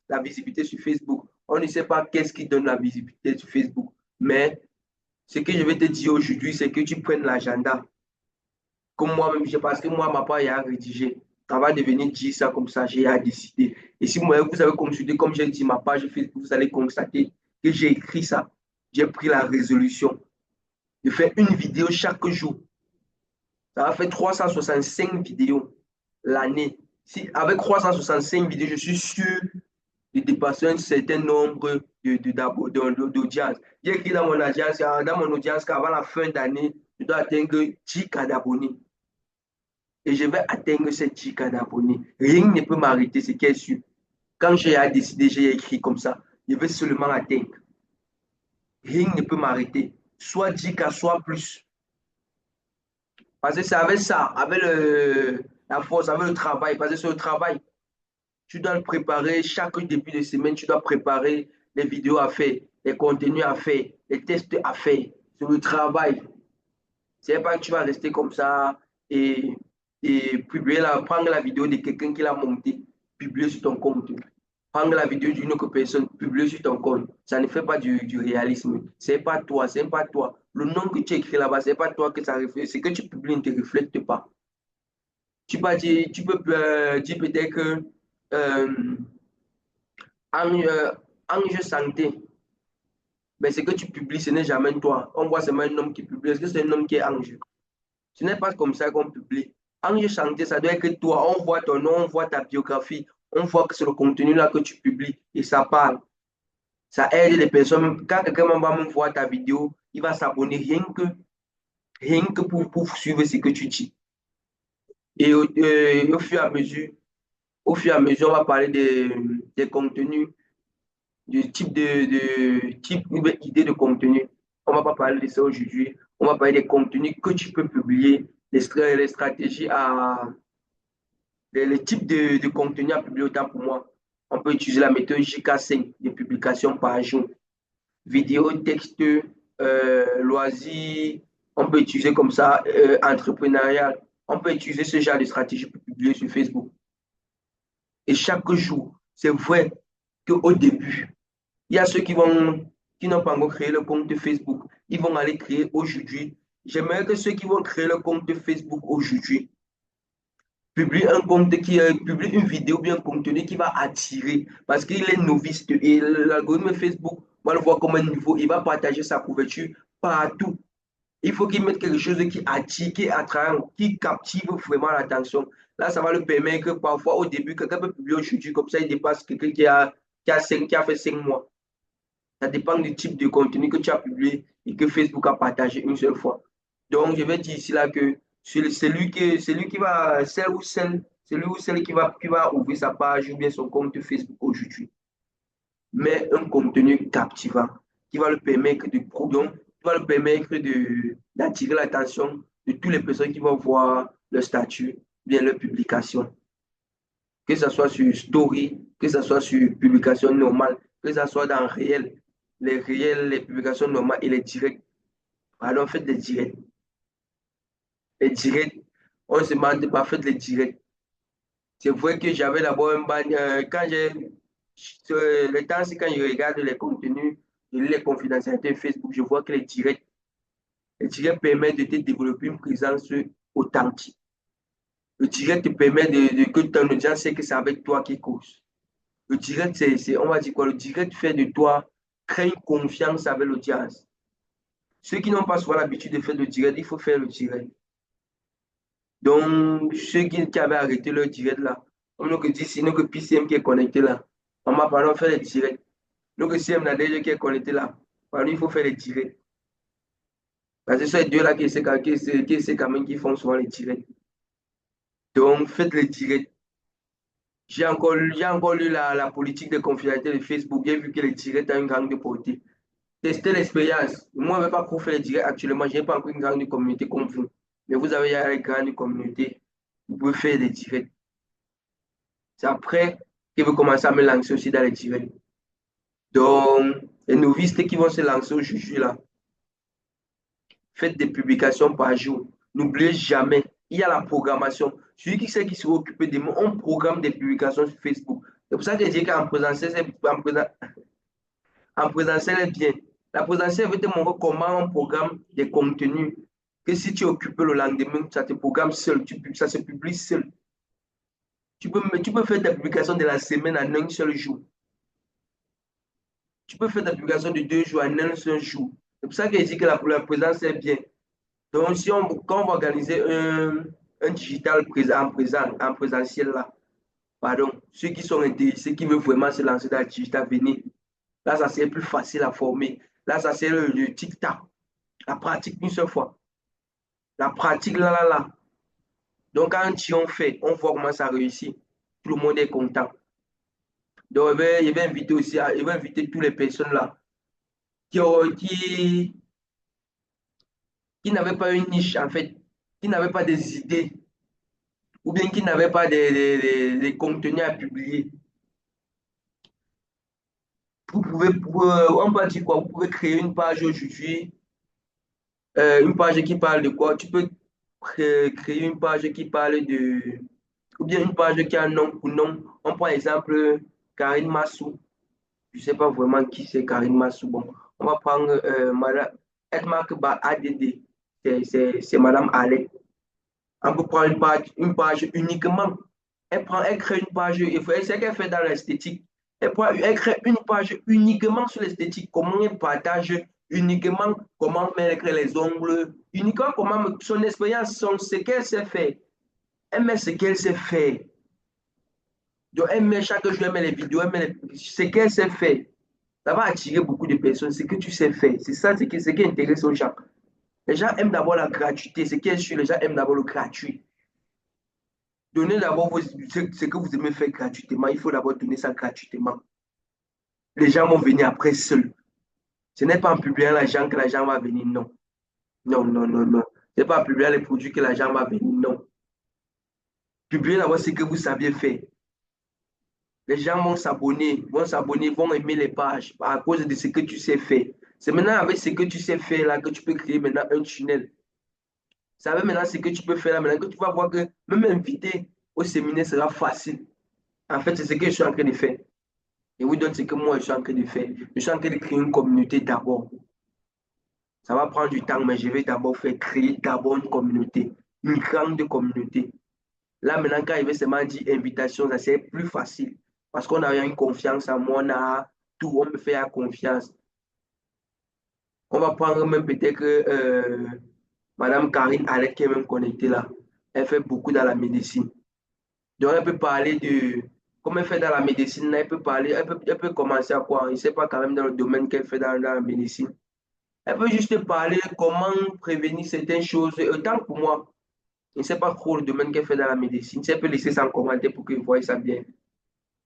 la visibilité sur Facebook. On ne sait pas qu'est-ce qui donne la visibilité sur Facebook, mais ce que je vais te dire aujourd'hui, c'est que tu prennes l'agenda. Comme moi-même, parce que moi, ma part, il a rédigé. Avant de venir dire ça comme ça, j'ai décidé. Et si vous avez consulté, comme j'ai dit ma page Facebook, vous allez constater que j'ai écrit ça. J'ai pris la résolution de faire une vidéo chaque jour. Ça va faire 365 vidéos l'année. Si, avec 365 vidéos, je suis sûr de dépasser un certain nombre d'audience. J'ai écrit dans mon audience qu'avant la fin d'année, je dois atteindre 10 cas d'abonnés. Et je vais atteindre ces 10 cas d'abonnés. Rien ne peut m'arrêter, c'est qui est sûr. Quand j'ai décidé, j'ai écrit comme ça. Je vais seulement atteindre. Rien ne peut m'arrêter. Soit 10 cas, soit plus. Parce que c'est avec ça, avec la force, avec le travail. Parce que c'est le travail. Tu dois le préparer chaque début de semaine. Tu dois préparer les vidéos à faire, les contenus à faire, les tests à faire. C'est le travail. C'est pas que tu vas rester comme ça et publier prendre la vidéo de quelqu'un qui l'a monté, publier sur ton compte. Prendre la vidéo d'une autre personne, publier sur ton compte. Ça ne fait pas du réalisme. C'est pas toi, c'est pas toi. Le nom que tu écris là-bas, c'est pas toi que ça reflète. Ce que tu publies ne te reflète pas. Tu peux dire peut-être que Ange Santé, mais ce que tu publies, ce n'est jamais toi. On voit seulement un homme qui publie. Est-ce que c'est un homme qui est ange? Ce n'est pas comme ça qu'on publie. Ange Santé, ça doit être toi. On voit ton nom, on voit ta biographie, on voit que c'est le contenu là que tu publies et ça parle. Ça aide les personnes. Quand quelqu'un va me voir ta vidéo, il va s'abonner rien que pour suivre ce que tu dis. Et au fur et à mesure, on va parler des contenus, du type d'idée de contenu. On ne va pas parler de ça aujourd'hui. On va parler des contenus que tu peux publier, les stratégies les types de contenus à publier autant pour moi. On peut utiliser la méthode JK5 de publication par jour. Vidéo, texte, loisirs. On peut utiliser comme ça, entrepreneurial. On peut utiliser ce genre de stratégie pour publier sur Facebook. Et chaque jour, c'est vrai qu'au début, il y a ceux qui n'ont pas encore créé le compte Facebook. Ils vont aller créer aujourd'hui. J'aimerais que ceux qui vont créer le compte Facebook aujourd'hui publient publie une vidéo bien un contenu qui va attirer parce qu'il est novice et l'algorithme Facebook va le voir comme un niveau. Il va partager sa couverture partout. Il faut qu'il mette quelque chose qui attire, qui est attrayant, qui captive vraiment l'attention. Là, ça va le permettre que parfois, au début, quelqu'un peut publier aujourd'hui, comme ça, il dépasse quelqu'un qui a fait 5 mois. Ça dépend du type de contenu que tu as publié et que Facebook a partagé une seule fois. Donc, je vais dire ici là que celui qui va, celui ou celle qui va ouvrir sa page ou bien son compte Facebook aujourd'hui, mais un contenu captivant qui va le permettre va leur permettre d'attirer l'attention de toutes les personnes qui vont voir le statut, bien leur publication. Que ce soit sur story, que ce soit sur publication normale, que ce soit dans réel, les réels, les publications normales et les directs. Alors, faites des directs. Les directs, on ne se demande pas, faites les directs. C'est vrai que j'avais d'abord un ban. Quand j'ai. Le temps, c'est quand je regarde les contenus, les confidentialités Facebook, je vois que les directs permettent de te développer une présence authentique. Le direct te permet que ton audience sait que c'est avec toi qui cause. Le direct, on va dire quoi? Le direct fait de toi créer une confiance avec l'audience. Ceux qui n'ont pas souvent l'habitude de faire le direct, il faut faire le direct. Donc, ceux qui avaient arrêté leur direct là, comme nous que dit, sinon que PCM qui est connecté là, on m'a parlé, on fait les directs. Nous que CM là, déjà qui est connecté là, alors, il faut faire les directs. Parce que ce sont les deux là qui quand même qui font souvent les directs. Donc, faites les directs. J'ai encore lu la politique de confidentialité de Facebook. J'ai vu que les directs ont une grande portée. Testez l'expérience. Moi, je ne vais pas trop faire les directs actuellement. Je n'ai pas encore une grande communauté comme vous. Mais vous avez une grande communauté. Vous pouvez faire des directs. C'est après que vous commencez à me lancer aussi dans les directs. Donc, les novices qui vont se lancer aujourd'hui là, faites des publications par jour. N'oubliez jamais, il y a la programmation. Celui qui sait qui sera occupé de moi, on programme des publications sur Facebook. C'est pour ça que je dis qu'en présentiel, en présentiel est bien. La présentielle veut te montrer comment on programme des contenus. Que si tu es occupé le lendemain, ça te programme seul, ça se publie seul. Tu peux faire des publications de la semaine en un seul jour. Tu peux faire des publications de 2 jours en un seul jour. C'est pour ça que je dis que la présence est bien. Donc, quand on va organiser un digital en présentiel là, pardon, ceux qui sont intéressés, qui veulent vraiment se lancer dans le digital, venez. Là, ça serait plus facile à former. Là, ça serait le tic-tac. La pratique une seule fois. La pratique là. Donc, quand on fait, on voit comment ça réussit. Tout le monde est content. Donc, je vais inviter aussi, je vais inviter toutes les personnes là qui n'avaient pas une niche, en fait, qui n'avaient pas des idées, ou bien qui n'avaient pas des contenus à publier. On peut dire quoi? Vous pouvez créer une page aujourd'hui, une page qui parle de quoi? Tu peux créer une page qui parle de, ou bien une page qui a un nom pour nom. On prend exemple Karine Massou. Je ne sais pas vraiment qui c'est Karine Massou. Bon, on va prendre Madame Edmark ADD. C'est Madame Alec. On peut prendre une page uniquement. Elle crée une page, c'est ce qu'elle fait dans l'esthétique. Elle crée une page uniquement sur l'esthétique. Comment elle partage uniquement comment mettre les ongles, uniquement comment son expérience, ce qu'elle sait faire. Elle met ce qu'elle sait faire. Donc, elle met chaque jour, elle met les vidéos, elle met ce qu'elle sait faire. Ça va attirer beaucoup de personnes, ce que tu sais faire. C'est ça ce qui intéresse aux gens. Les gens aiment d'abord la gratuité. Ce qui est sûr, les gens aiment d'abord le gratuit. Donnez d'abord ce que vous aimez faire gratuitement. Il faut d'abord donner ça gratuitement. Les gens vont venir après seuls. Ce n'est pas en publiant l'argent que l'argent va venir, non. Non. Ce n'est pas en publiant les produits que l'argent va venir, non. Publiez d'abord ce que vous saviez faire. Les gens vont s'abonner, vont aimer les pages à cause de ce que tu sais faire. C'est maintenant avec ce que tu sais faire là que tu peux créer maintenant un tunnel. C'est avec maintenant ce que tu peux faire là maintenant que tu vas voir que même inviter au séminaire sera facile. En fait, c'est ce que je suis en train de faire. Et vous donne ce que moi je suis en train de faire. Je suis en train de créer une communauté d'abord. Ça va prendre du temps, mais je vais d'abord créer d'abord une communauté, une grande communauté. Là maintenant, quand il va seulement dire invitation, ça c'est plus facile. Parce qu'on a une confiance en moi, on a tout, on me fait confiance. On va prendre même peut-être que Madame Karine Alec qui est même connectée là. Elle fait beaucoup dans la médecine. Donc elle peut parler de, comme elle fait dans la médecine, là, elle peut parler, elle peut commencer à quoi? Je ne sais pas quand même dans le domaine qu'elle fait dans la médecine. Elle peut juste parler comment prévenir certaines choses. Autant pour moi, je ne sais pas trop le domaine qu'elle fait dans la médecine. Si elle peut laisser ça en commentaire pour que vous voyez ça bien.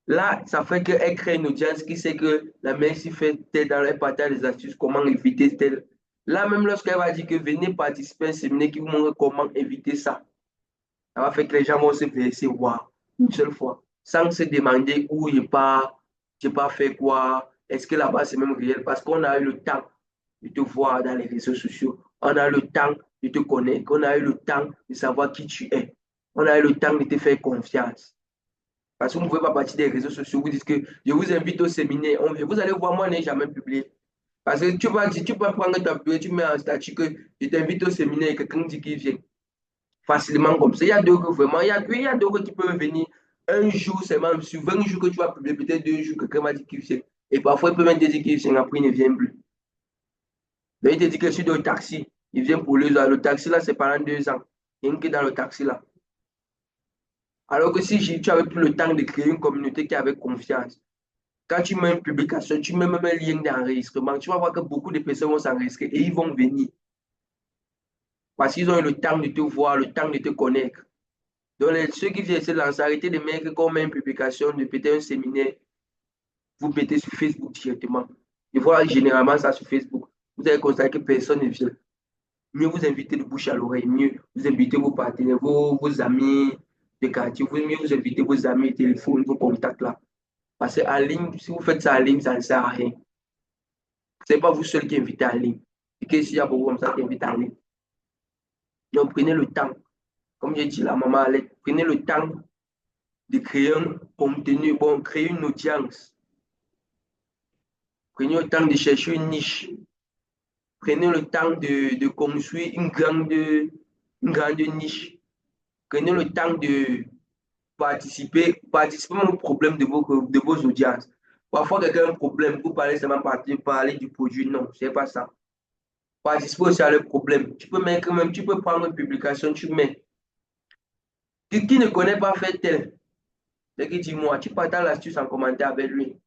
Là, ça fait qu'elle crée une audience qui sait que la médecine fait tel dans elle partage des astuces, comment éviter tel. Là, même lorsqu'elle va dire que venez participer à un séminaire qui vous montre comment éviter ça, ça va faire que les gens vont se verser, waouh, une seule fois, sans se demander où j'ai pas fait quoi, est-ce que là-bas c'est même réel, parce qu'on a eu le temps de te voir dans les réseaux sociaux, on a eu le temps de te connaître, on a eu le temps de savoir qui tu es, on a eu le temps de te faire confiance. Parce que vous ne pouvez pas partir des réseaux sociaux, vous dites que je vous invite au séminaire, vous allez voir, moi, je n'ai jamais publié. Parce que tu peux prendre ta publier, tu mets en statut que je t'invite au séminaire et quelqu'un dit qu'il vient. Facilement comme ça. Il y a d'autres vraiment, il y a d'autres qui peuvent venir un jour seulement, sur 20 jours que tu vas publier, peut-être 2 jours, quelqu'un m'a dit qu'il vient. Et parfois, il peut même te dire qu'il vient, après il ne vient plus. Donc, il te dit que je suis dans le taxi, il vient pour le taxi là, c'est pendant 2 ans. Il n'y a que dans le taxi là. Alors que si tu avais pris le temps de créer une communauté qui avait confiance, quand tu mets une publication, tu mets même un lien d'enregistrement, tu vas voir que beaucoup de personnes vont s'enregistrer et ils vont venir. Parce qu'ils ont eu le temps de te voir, le temps de te connaître. Donc, ceux qui viennent se lancer, arrêtez de mettre comme une publication, de péter un séminaire, vous mettez sur Facebook directement. Je vois généralement ça sur Facebook. Vous allez constater que personne ne vient. Mieux vous invitez de bouche à l'oreille, mieux vous invitez vos partenaires, vos amis de quartier, mieux vous invitez vos amis, téléphone, vos contacts là. Parce qu'en ligne, si vous faites ça en ligne, ça ne sert à rien. Ce n'est pas vous seul qui invitez en ligne. Et que s'il y a beaucoup comme ça qui invitent en ligne. Donc, prenez le temps. Comme j'ai dit la maman Alette, prenez le temps de créer un contenu, bon, créer une audience. Prenez le temps de chercher une niche. Prenez le temps de construire une grande niche. Prenez le temps de participer au problème de vos audiences. Parfois, quelqu'un a un problème, vous parlez seulement parler du produit. Non, ce n'est pas ça. Participez aussi à le problème. Tu peux mettre même, tu peux prendre une publication, tu mets. Qui ne connaît pas fait tel, et qui dit moi, tu partages l'astuce en commentaire avec lui.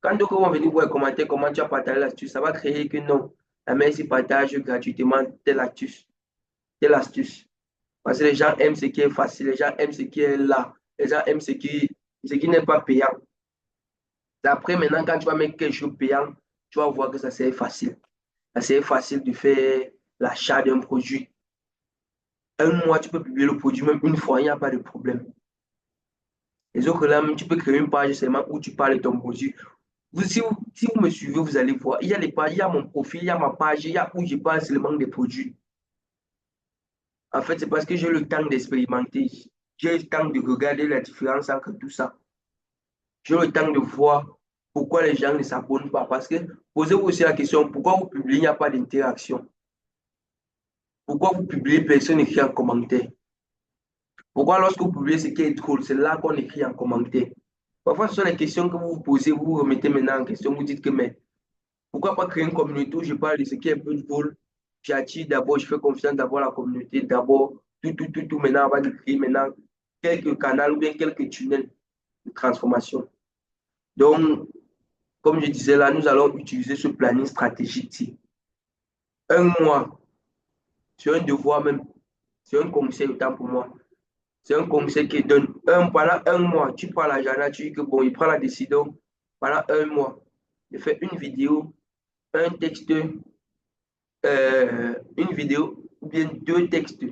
Quand d'autres vont venir voir commenter comment tu as partagé l'astuce, ça va créer que non, la mère s'y partage gratuitement telle astuce, telle astuce. Parce que les gens aiment ce qui est facile, les gens aiment ce qui est là, les gens aiment ce qui n'est pas payant. Après, maintenant, quand tu vas mettre quelque chose de payant, tu vas voir que ça c'est facile. Ça c'est facile de faire l'achat d'un produit. Un mois, tu peux publier le produit, même une fois, il n'y a pas de problème. Les autres là, même, tu peux créer une page seulement où tu parles de ton produit. Si vous me suivez, vous allez voir, il y a les pages, il y a mon profil, il y a ma page, il y a où je parle seulement des produits. En fait, c'est parce que j'ai le temps d'expérimenter. J'ai le temps de regarder la différence entre tout ça. J'ai le temps de voir pourquoi les gens ne s'abonnent pas. Parce que posez-vous aussi la question, pourquoi vous publiez, il n'y a pas d'interaction? Pourquoi vous publiez, personne n'écrit en commentaire? Pourquoi lorsque vous publiez ce qui est drôle, c'est là qu'on écrit en commentaire? Parfois, ce sont les questions que vous vous posez, vous vous remettez maintenant en question, vous dites que, mais pourquoi pas créer une communauté où je parle de ce qui est un peu drôle? J'attire d'abord, je fais confiance d'abord à la communauté, d'abord, tout, maintenant, on va créer maintenant quelques canaux ou bien quelques tunnels de transformation. Donc, comme je disais là, nous allons utiliser ce planning stratégique. Un mois, c'est un devoir même, c'est un conseil autant pour moi. C'est un conseil qui donne pendant un mois, tu prends la journée, tu dis que bon, il prend la décision pendant un mois de faire une vidéo, un texte, une vidéo ou bien 2 textes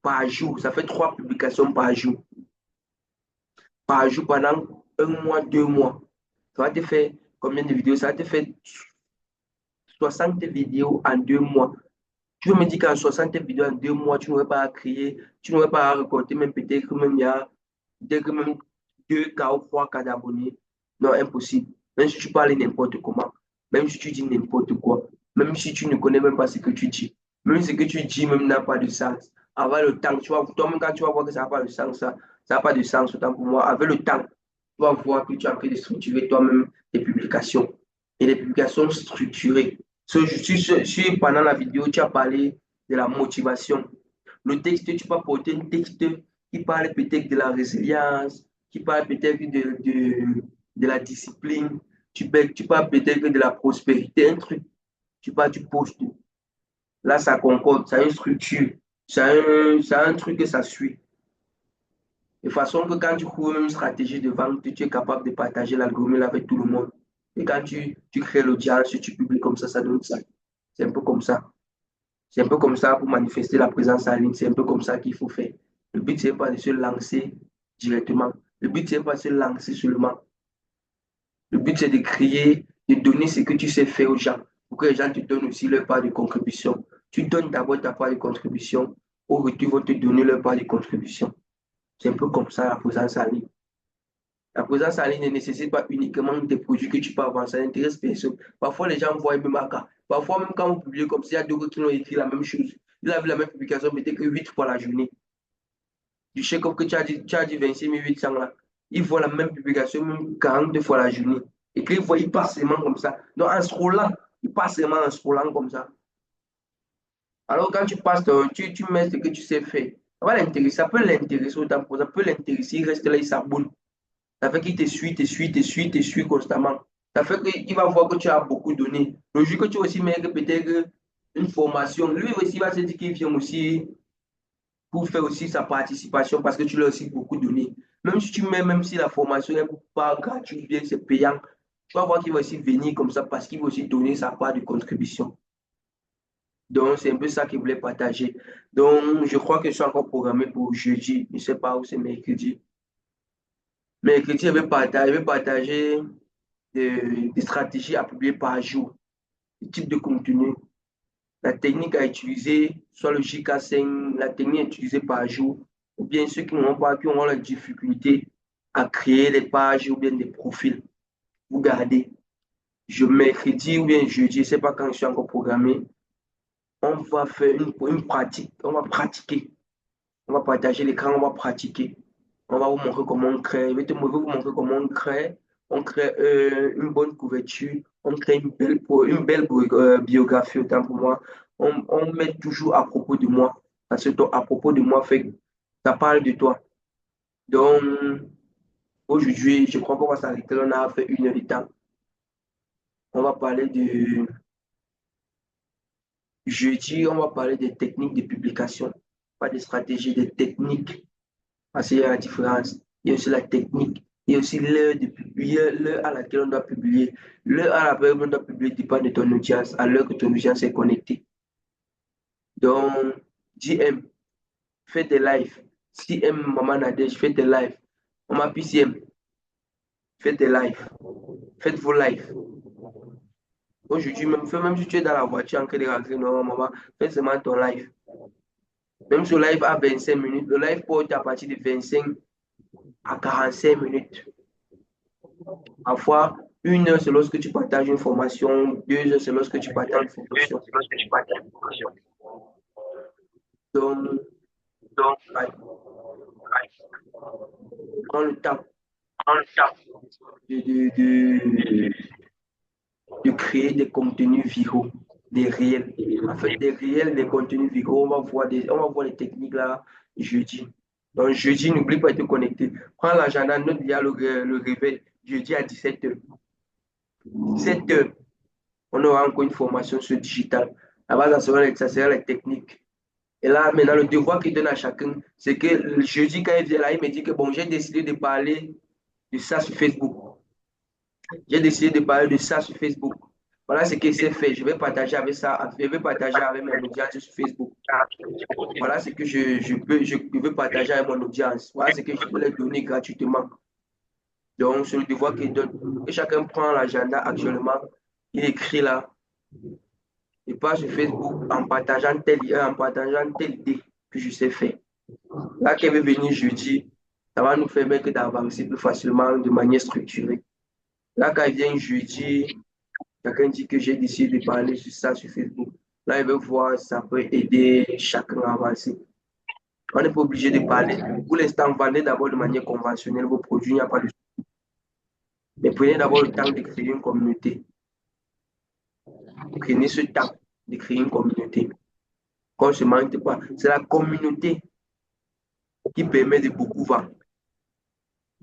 par jour. Ça fait 3 publications par jour. Par jour pendant un mois, 2 mois. Ça va te faire combien de vidéos? Ça va te faire 60 vidéos en 2 mois. Tu veux me dire qu'en 60 vidéos en 2 mois, tu n'aurais pas à créer, tu n'aurais pas à récolter même peut-être même il y a même 2K ou 3K d'abonnés. Non, impossible. Même si tu parles n'importe comment, même si tu dis n'importe quoi, même si tu ne connais même pas ce que tu dis, même ce que tu dis même n'a pas de sens. Avec le temps, tu vois, toi-même quand tu vas voir que ça n'a pas de sens, ça n'a pas de sens autant pour moi. Avec le temps, tu vas voir que tu as en train de structurer toi-même tes publications et des publications structurées. Pendant la vidéo, tu as parlé de la motivation. Le texte, tu peux apporter un texte qui parle peut-être de la résilience, qui parle peut-être de la discipline, tu parles peut-être de la prospérité, un truc. Tu parles du poste. Là, ça concorde, ça a une structure, ça a un truc que ça suit. De façon que quand tu trouves une stratégie de vente, tu es capable de partager l'algorithme avec tout le monde. Et quand tu crées l'audience, tu publies comme ça donne ça. C'est un peu comme ça. C'est un peu comme ça pour manifester la présence en ligne. C'est un peu comme ça qu'il faut faire. Le but, c'est pas de se lancer directement. Le but, c'est pas de se lancer seulement. Le but, c'est de créer, de donner ce que tu sais faire aux gens pour que les gens te donnent aussi leur part de contribution. Tu donnes d'abord ta part de contribution, au retour, ils vont te donner leur part de contribution. C'est un peu comme ça la présence en ligne. La présence en ligne ne nécessite pas uniquement des produits que tu peux avoir, ça n'intéresse personne. Parfois, les gens voient même à cas. Parfois, même quand vous publiez comme ça, il y a d'autres qui ont écrit la même chose. Il a vu la même publication, peut-être que 8 fois la journée. Du chèque que tu as dit 26 800 là. Il voit la même publication, même 42 fois la journée. Et qu'il voit, il passe seulement comme ça. Donc, en scrollant, il passe seulement en scrollant comme ça. Alors, quand tu passes, tu mets ce que tu sais faire. Ça peut l'intéresser autant pour ça peut l'intéresser, il reste là, il s'abonne. Ça fait qu'il te suit constamment. Ça fait qu'il va voir que tu as beaucoup donné. Le jour que tu aussi mets peut-être une formation, lui aussi va se dire qu'il vient aussi pour faire aussi sa participation parce que tu lui as aussi beaucoup donné. Même si tu mets, même si la formation n'est pas gratuite, bien c'est payant, tu vas voir qu'il va aussi venir comme ça parce qu'il va aussi donner sa part de contribution. Donc, c'est un peu ça qu'il voulait partager. Donc, je crois que je suis encore programmé pour jeudi. Je ne sais pas où c'est mercredi. Mercredi, je vais partager des stratégies à publier par jour, le type de contenu, la technique à utiliser, soit le JK5, la technique à utiliser par jour, ou bien ceux qui n'ont pas, qui auront la difficulté à créer des pages ou bien des profils. Vous gardez. Mercredi ou bien jeudi, je ne sais pas quand je suis encore programmé, on va faire une pratique, on va pratiquer. On va partager l'écran, on va pratiquer. On va vous montrer comment on crée. Je vais vous montrer comment on crée. On crée une bonne couverture. On crée une belle biographie, autant pour moi. On met toujours à propos de moi. Parce que à propos de moi, fait, ça parle de toi. Donc, aujourd'hui, je crois qu'on va s'arrêter. On a fait 1 heure de temps. On va parler de jeudi, on va parler des techniques de publication. Pas des stratégies, des techniques. Parce qu'il y a la différence. Il y a aussi la technique. Il y a aussi l'heure de publier, l'heure à laquelle on doit publier. L'heure à laquelle on doit publier dépend de ton audience, à l'heure que ton audience est connectée. Donc, JM, fais des lives. Si M, Maman Nadège, fais des lives. Maman PCM, fais des lives. Faites vos lives. Aujourd'hui, même si tu es dans la voiture en train de rentrer, non, maman, fais seulement ton live. Même sur live à 25 minutes, le live peut être à partir de 25 à 45 minutes. Parfois, 1 heure, c'est lorsque tu partages une formation. 2 heures, c'est lorsque tu partages une formation. Donc, prends le temps de créer des contenus viraux, des réels. En fait, des réels, des contenus viraux, on va voir les techniques là jeudi. Donc, jeudi, n'oublie pas de te connecter. Prends l'agenda, note il y a le réveil, jeudi à 17h. 17h, on aura encore une formation sur le digital. Là-bas, ça sera les techniques. Et là, maintenant, le devoir qu'il donne à chacun, c'est que le jeudi, quand il vient là, il me dit que bon, j'ai décidé de parler de ça sur Facebook. J'ai décidé de parler de ça sur Facebook. Voilà ce que c'est fait. Je vais partager avec ça, je vais partager avec mon audience sur Facebook. Voilà ce que je veux partager avec mon audience. Voilà ce que je peux leur donner gratuitement. Donc, c'est le devoir qu'il donne. Et chacun prend l'agenda actuellement, il écrit là, il passe sur Facebook en partageant telle idée que je sais faire. Là, qu'elle veut venir jeudi, ça va nous permettre d'avancer plus facilement de manière structurée. Là, quand elle vient jeudi, quelqu'un dit que j'ai décidé de parler sur ça sur Facebook. Là, il veut voir si ça peut aider chacun à avancer. On n'est pas obligé de parler. Pour l'instant, vendez d'abord de manière conventionnelle vos produits, il n'y a pas de souci. Mais prenez d'abord le temps de créer une communauté. Prenez ce temps de créer une communauté. Qu'on se manque pas. C'est la communauté qui permet de beaucoup vendre.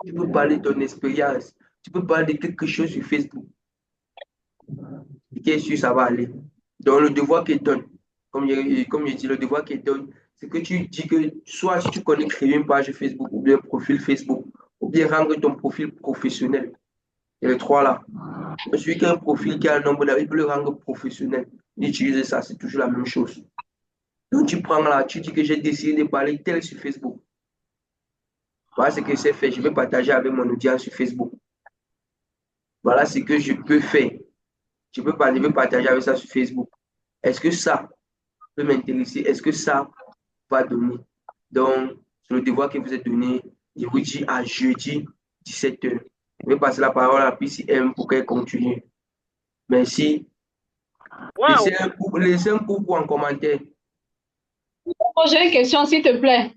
Tu peux parler de ton expérience. Tu peux parler de quelque chose sur Facebook. Et qui est sûr, ça va aller. Donc, le devoir qu'il donne, comme je dis, le devoir qu'il donne, c'est que tu dis que soit si tu connais créer une page Facebook ou bien un profil Facebook, ou bien rendre ton profil professionnel. Et les trois là. Celui qui a un profil qui a un nombre d'avis, il peut le rendre professionnel. d'utiliser ça, c'est toujours la même chose. Donc, tu prends là, tu dis que j'ai décidé de parler tel sur Facebook. Voilà ce que c'est fait. Je vais partager avec mon audience sur Facebook. Voilà ce que je peux faire. Je peux partager avec ça sur Facebook. Est-ce que ça peut m'intéresser? Est-ce que ça va donner? Donc, c'est le devoir que vous êtes donné. Je vous dis à jeudi 17h. Je vais passer la parole à PCM pour qu'elle continue. Merci. Wow. Laissez un coucou en commentaire. Oh, j'ai une question, s'il te plaît.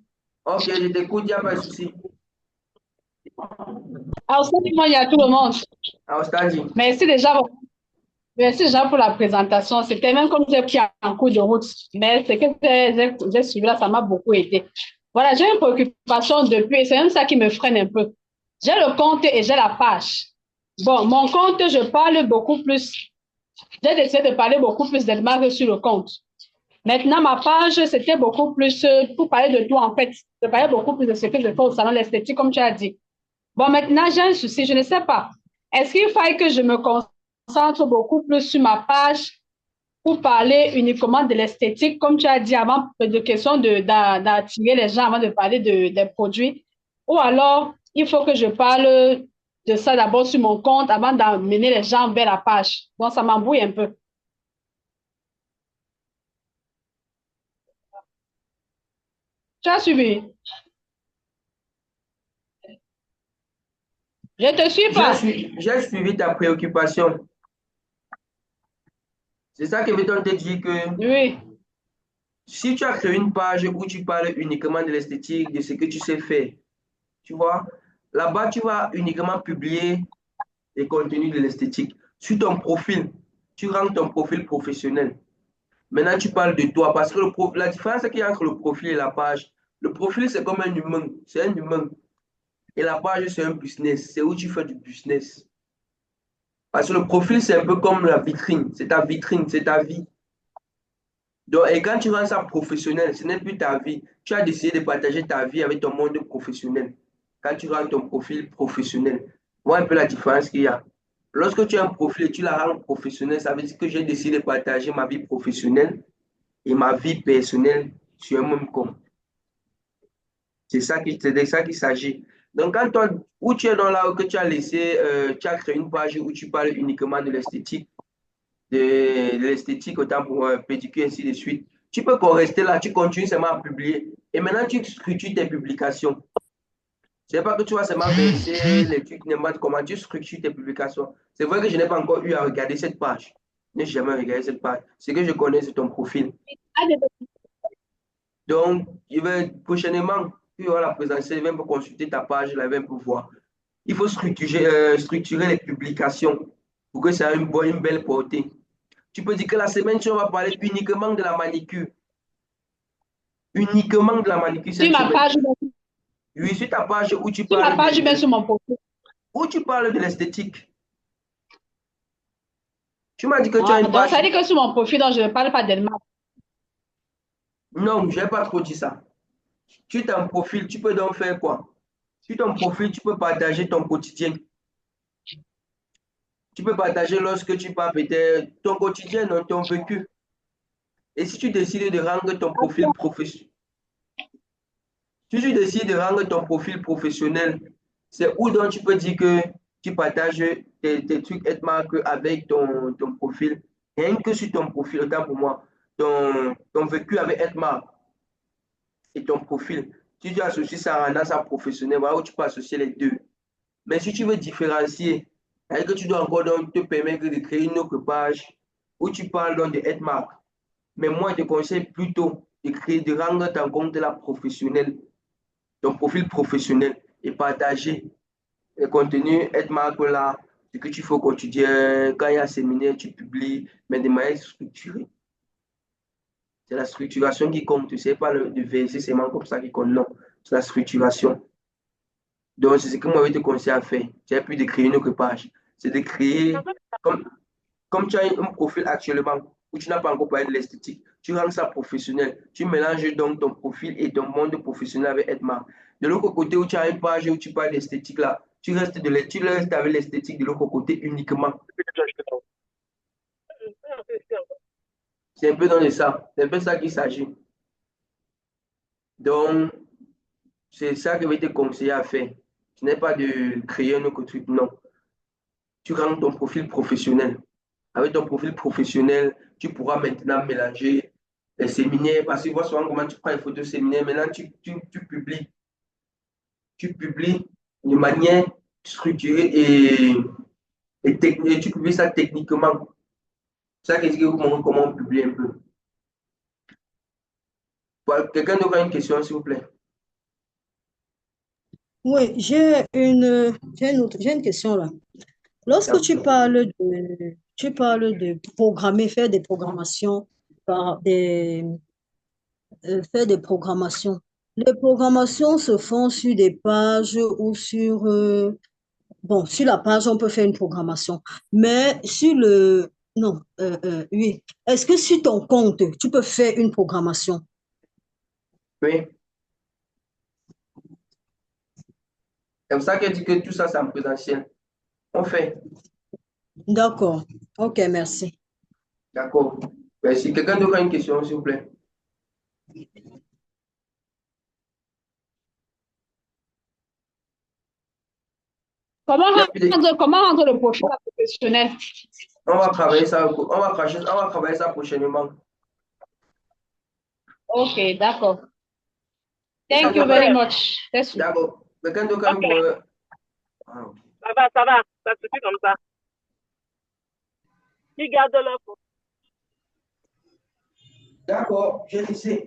Ok, je t'écoute, il n'y a pas de souci. Alors, moi, il y a tout le monde. Alors, Stadi. Merci déjà pour la présentation. C'était même comme j'ai pris un coup de route. Mais ce que j'ai suivi là, ça m'a beaucoup aidé. Voilà, j'ai une préoccupation depuis, c'est même ça qui me freine un peu. J'ai le compte et j'ai la page. Bon, mon compte, je parle beaucoup plus. J'ai décidé de parler beaucoup plus des marques sur le compte. Maintenant, ma page, c'était beaucoup plus pour parler de tout, en fait. Je parlais beaucoup plus de ce que je fais au salon l'esthétique, comme tu as dit. Bon, maintenant, j'ai un souci, je ne sais pas. Est-ce qu'il faille que je me concentre beaucoup plus sur ma page pour parler uniquement de l'esthétique, comme tu as dit avant, de question d'attirer les gens avant de parler des produits? Ou alors, il faut que je parle de ça d'abord sur mon compte avant d'amener les gens vers la page. Bon, ça m'embrouille un peu. Tu as suivi? Je te suis pas. J'ai suivi ta préoccupation. C'est ça que je veux te dire que Oui. si tu as créé une page où tu parles uniquement de l'esthétique, de ce que tu sais faire, tu vois, là-bas, tu vas uniquement publier les contenus de l'esthétique. Sur ton profil, tu rends ton profil professionnel. Maintenant, tu parles de toi parce que la différence qu'il y a entre le profil et la page, le profil, c'est comme un humain. C'est un humain. Et la page, c'est un business. C'est où tu fais du business. Parce que le profil, c'est un peu comme la vitrine. C'est ta vitrine, c'est ta vie. Donc, et quand tu rends ça professionnel, ce n'est plus ta vie. Tu as décidé de partager ta vie avec ton monde professionnel. Quand tu rends ton profil professionnel, vois un peu la différence qu'il y a. Lorsque tu as un profil et tu la rends professionnel, ça veut dire que j'ai décidé de partager ma vie professionnelle et ma vie personnelle sur un même compte. C'est de ça qu'il s'agit. Donc, quand toi, où tu es dans là où que tu as laissé, tu as créé une page où tu parles uniquement de l'esthétique, autant pour pédicure, ainsi de suite. Tu peux rester là, tu continues seulement à publier. Et maintenant, tu structures tes publications. Ce n'est pas que tu vas seulement verser les trucs, n'importe comment, tu structures tes publications. C'est vrai que je n'ai pas encore eu à regarder cette page. Je n'ai jamais regardé cette page. Ce que je connais, c'est ton profil. Donc, prochainement, tu auras la présence, je vais me consulter ta page, je vais me voir. Il faut structurer les publications pour que ça ait une belle portée. Tu peux dire que la semaine, tu vas parler uniquement de la manicure. Uniquement de la manicure cette Sur ma page, semaine. Oui, sur ta page où tu sur parles. ma page, je mets sur mon profil. Où tu parles de l'esthétique. Tu m'as dit que tu as une Donc, page. ça dit que sur mon profil, donc je ne parle pas d'elle-même. Non, je n'ai pas trop dit ça. Sur ton profil, tu peux donc faire quoi? Sur ton profil, tu peux partager ton quotidien. Tu peux partager lorsque tu parles peut-être ton quotidien, non, ton vécu. Et si tu décides de rendre ton profil professionnel, si tu décides de rendre ton profil professionnel, c'est où donc tu peux dire que tu partages tes trucs et marques avec ton profil. Rien que sur ton profil, autant pour moi, ton vécu avec Edmar et ton profil. Si tu associes ça à un professionnel, voilà où tu peux associer les deux. Mais si tu veux différencier, que tu dois encore donc te permettre de créer une autre page où tu parles donc de Edmar. Mais moi, je te conseille plutôt de rendre ton compte là professionnel, ton profil professionnel et partager les contenus Edmar là, ce que tu fais au quotidien. Quand il y a un séminaire, tu publies, mais de manière structurée. C'est la structuration qui compte. Ce n'est pas de verser seulement comme ça qui compte. Non, c'est la structuration. Donc, c'est ce que moi, je te conseille à faire. Tu n'as plus de créer une autre page. C'est de créer, comme tu as un profil actuellement, où tu n'as pas encore parlé de l'esthétique, tu rends ça professionnel. Tu mélanges donc ton profil et ton monde professionnel avec Edmar. De l'autre côté, où tu as une page où tu parles d'esthétique, là, tu restes avec l'esthétique de l'autre côté uniquement. C'est un peu dans le ça. C'est un peu ça qu'il s'agit. Donc, c'est ça que je vais te conseiller à faire. Ce n'est pas de créer un autre truc, non. Tu rends ton profil professionnel. Avec ton profil professionnel, tu pourras maintenant mélanger les séminaires. Parce que vois souvent comment tu prends les photos séminaires. Maintenant, tu publies. Tu publies de manière structurée et technique. Tu publies ça techniquement. C'est ça que je vais vous montrer comment on publie un peu. Quelqu'un d'autre a une question, s'il vous plaît? Oui, j'ai une question là. Lorsque tu parles de programmer, faire des programmations, faire des programmations. Les programmations se font sur des pages ou bon, sur la page, on peut faire une programmation. Mais non, oui. Est-ce que sur ton compte, tu peux faire une programmation? Oui. C'est pour ça que je dis que tout ça, c'est en présentiel. On fait. D'accord. OK, merci. D'accord. Merci. Quelqu'un d'autre a une question, s'il vous plaît? Comment rendre le profil professionnel? On va travailler ça, on va travailler ça prochainement. Ok, d'accord. Thank you very much. D'accord. Quelqu'un d'autre a une question? Ah, ok. Ça va, ça suffit comme ça. Qui garde leur photo? D'accord, je le sais.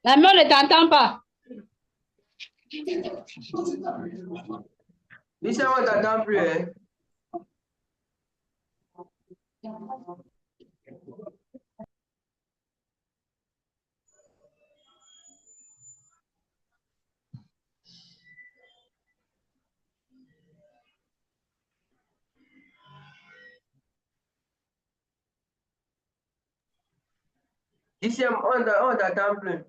La main ne t'entend pas. Dis ça, on ne t'entend plus. Hein? Dis ça, on ne t'entend plus.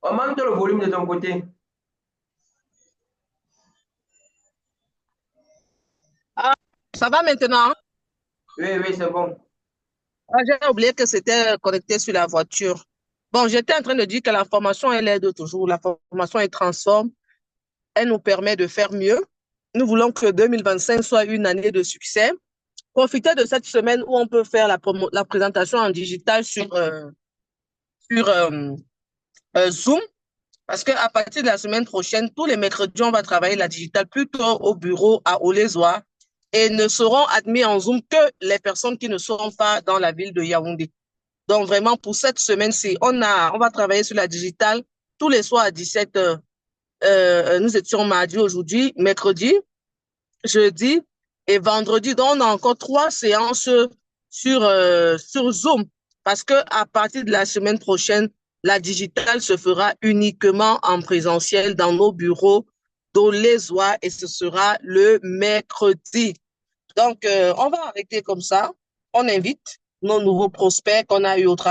Augmente le volume de ton côté. Ah, ça va maintenant? Oui, oui, c'est bon. Ah, j'ai oublié que c'était connecté sur la voiture. Bon, j'étais en train de dire que la formation, elle aide toujours. La formation, elle transforme. Elle nous permet de faire mieux. Nous voulons que 2025 soit une année de succès. Profitez de cette semaine où on peut faire la présentation en digital sur Zoom. Parce qu'à partir de la semaine prochaine, tous les mercredis, on va travailler la digitale plutôt au bureau à Olezoa et ne seront admis en Zoom que les personnes qui ne seront pas dans la ville de Yaoundé. Donc, vraiment, pour cette semaine-ci, on va travailler sur la digitale tous les soirs à 17h. Nous étions mardi aujourd'hui, mercredi, jeudi et vendredi. Donc, on a encore 3 séances sur Zoom parce que à partir de la semaine prochaine, la digitale se fera uniquement en présentiel dans nos bureaux d'Olezoa et ce sera le mercredi. Donc, on va arrêter comme ça. On invite nos nouveaux prospects qu'on a eu au travail.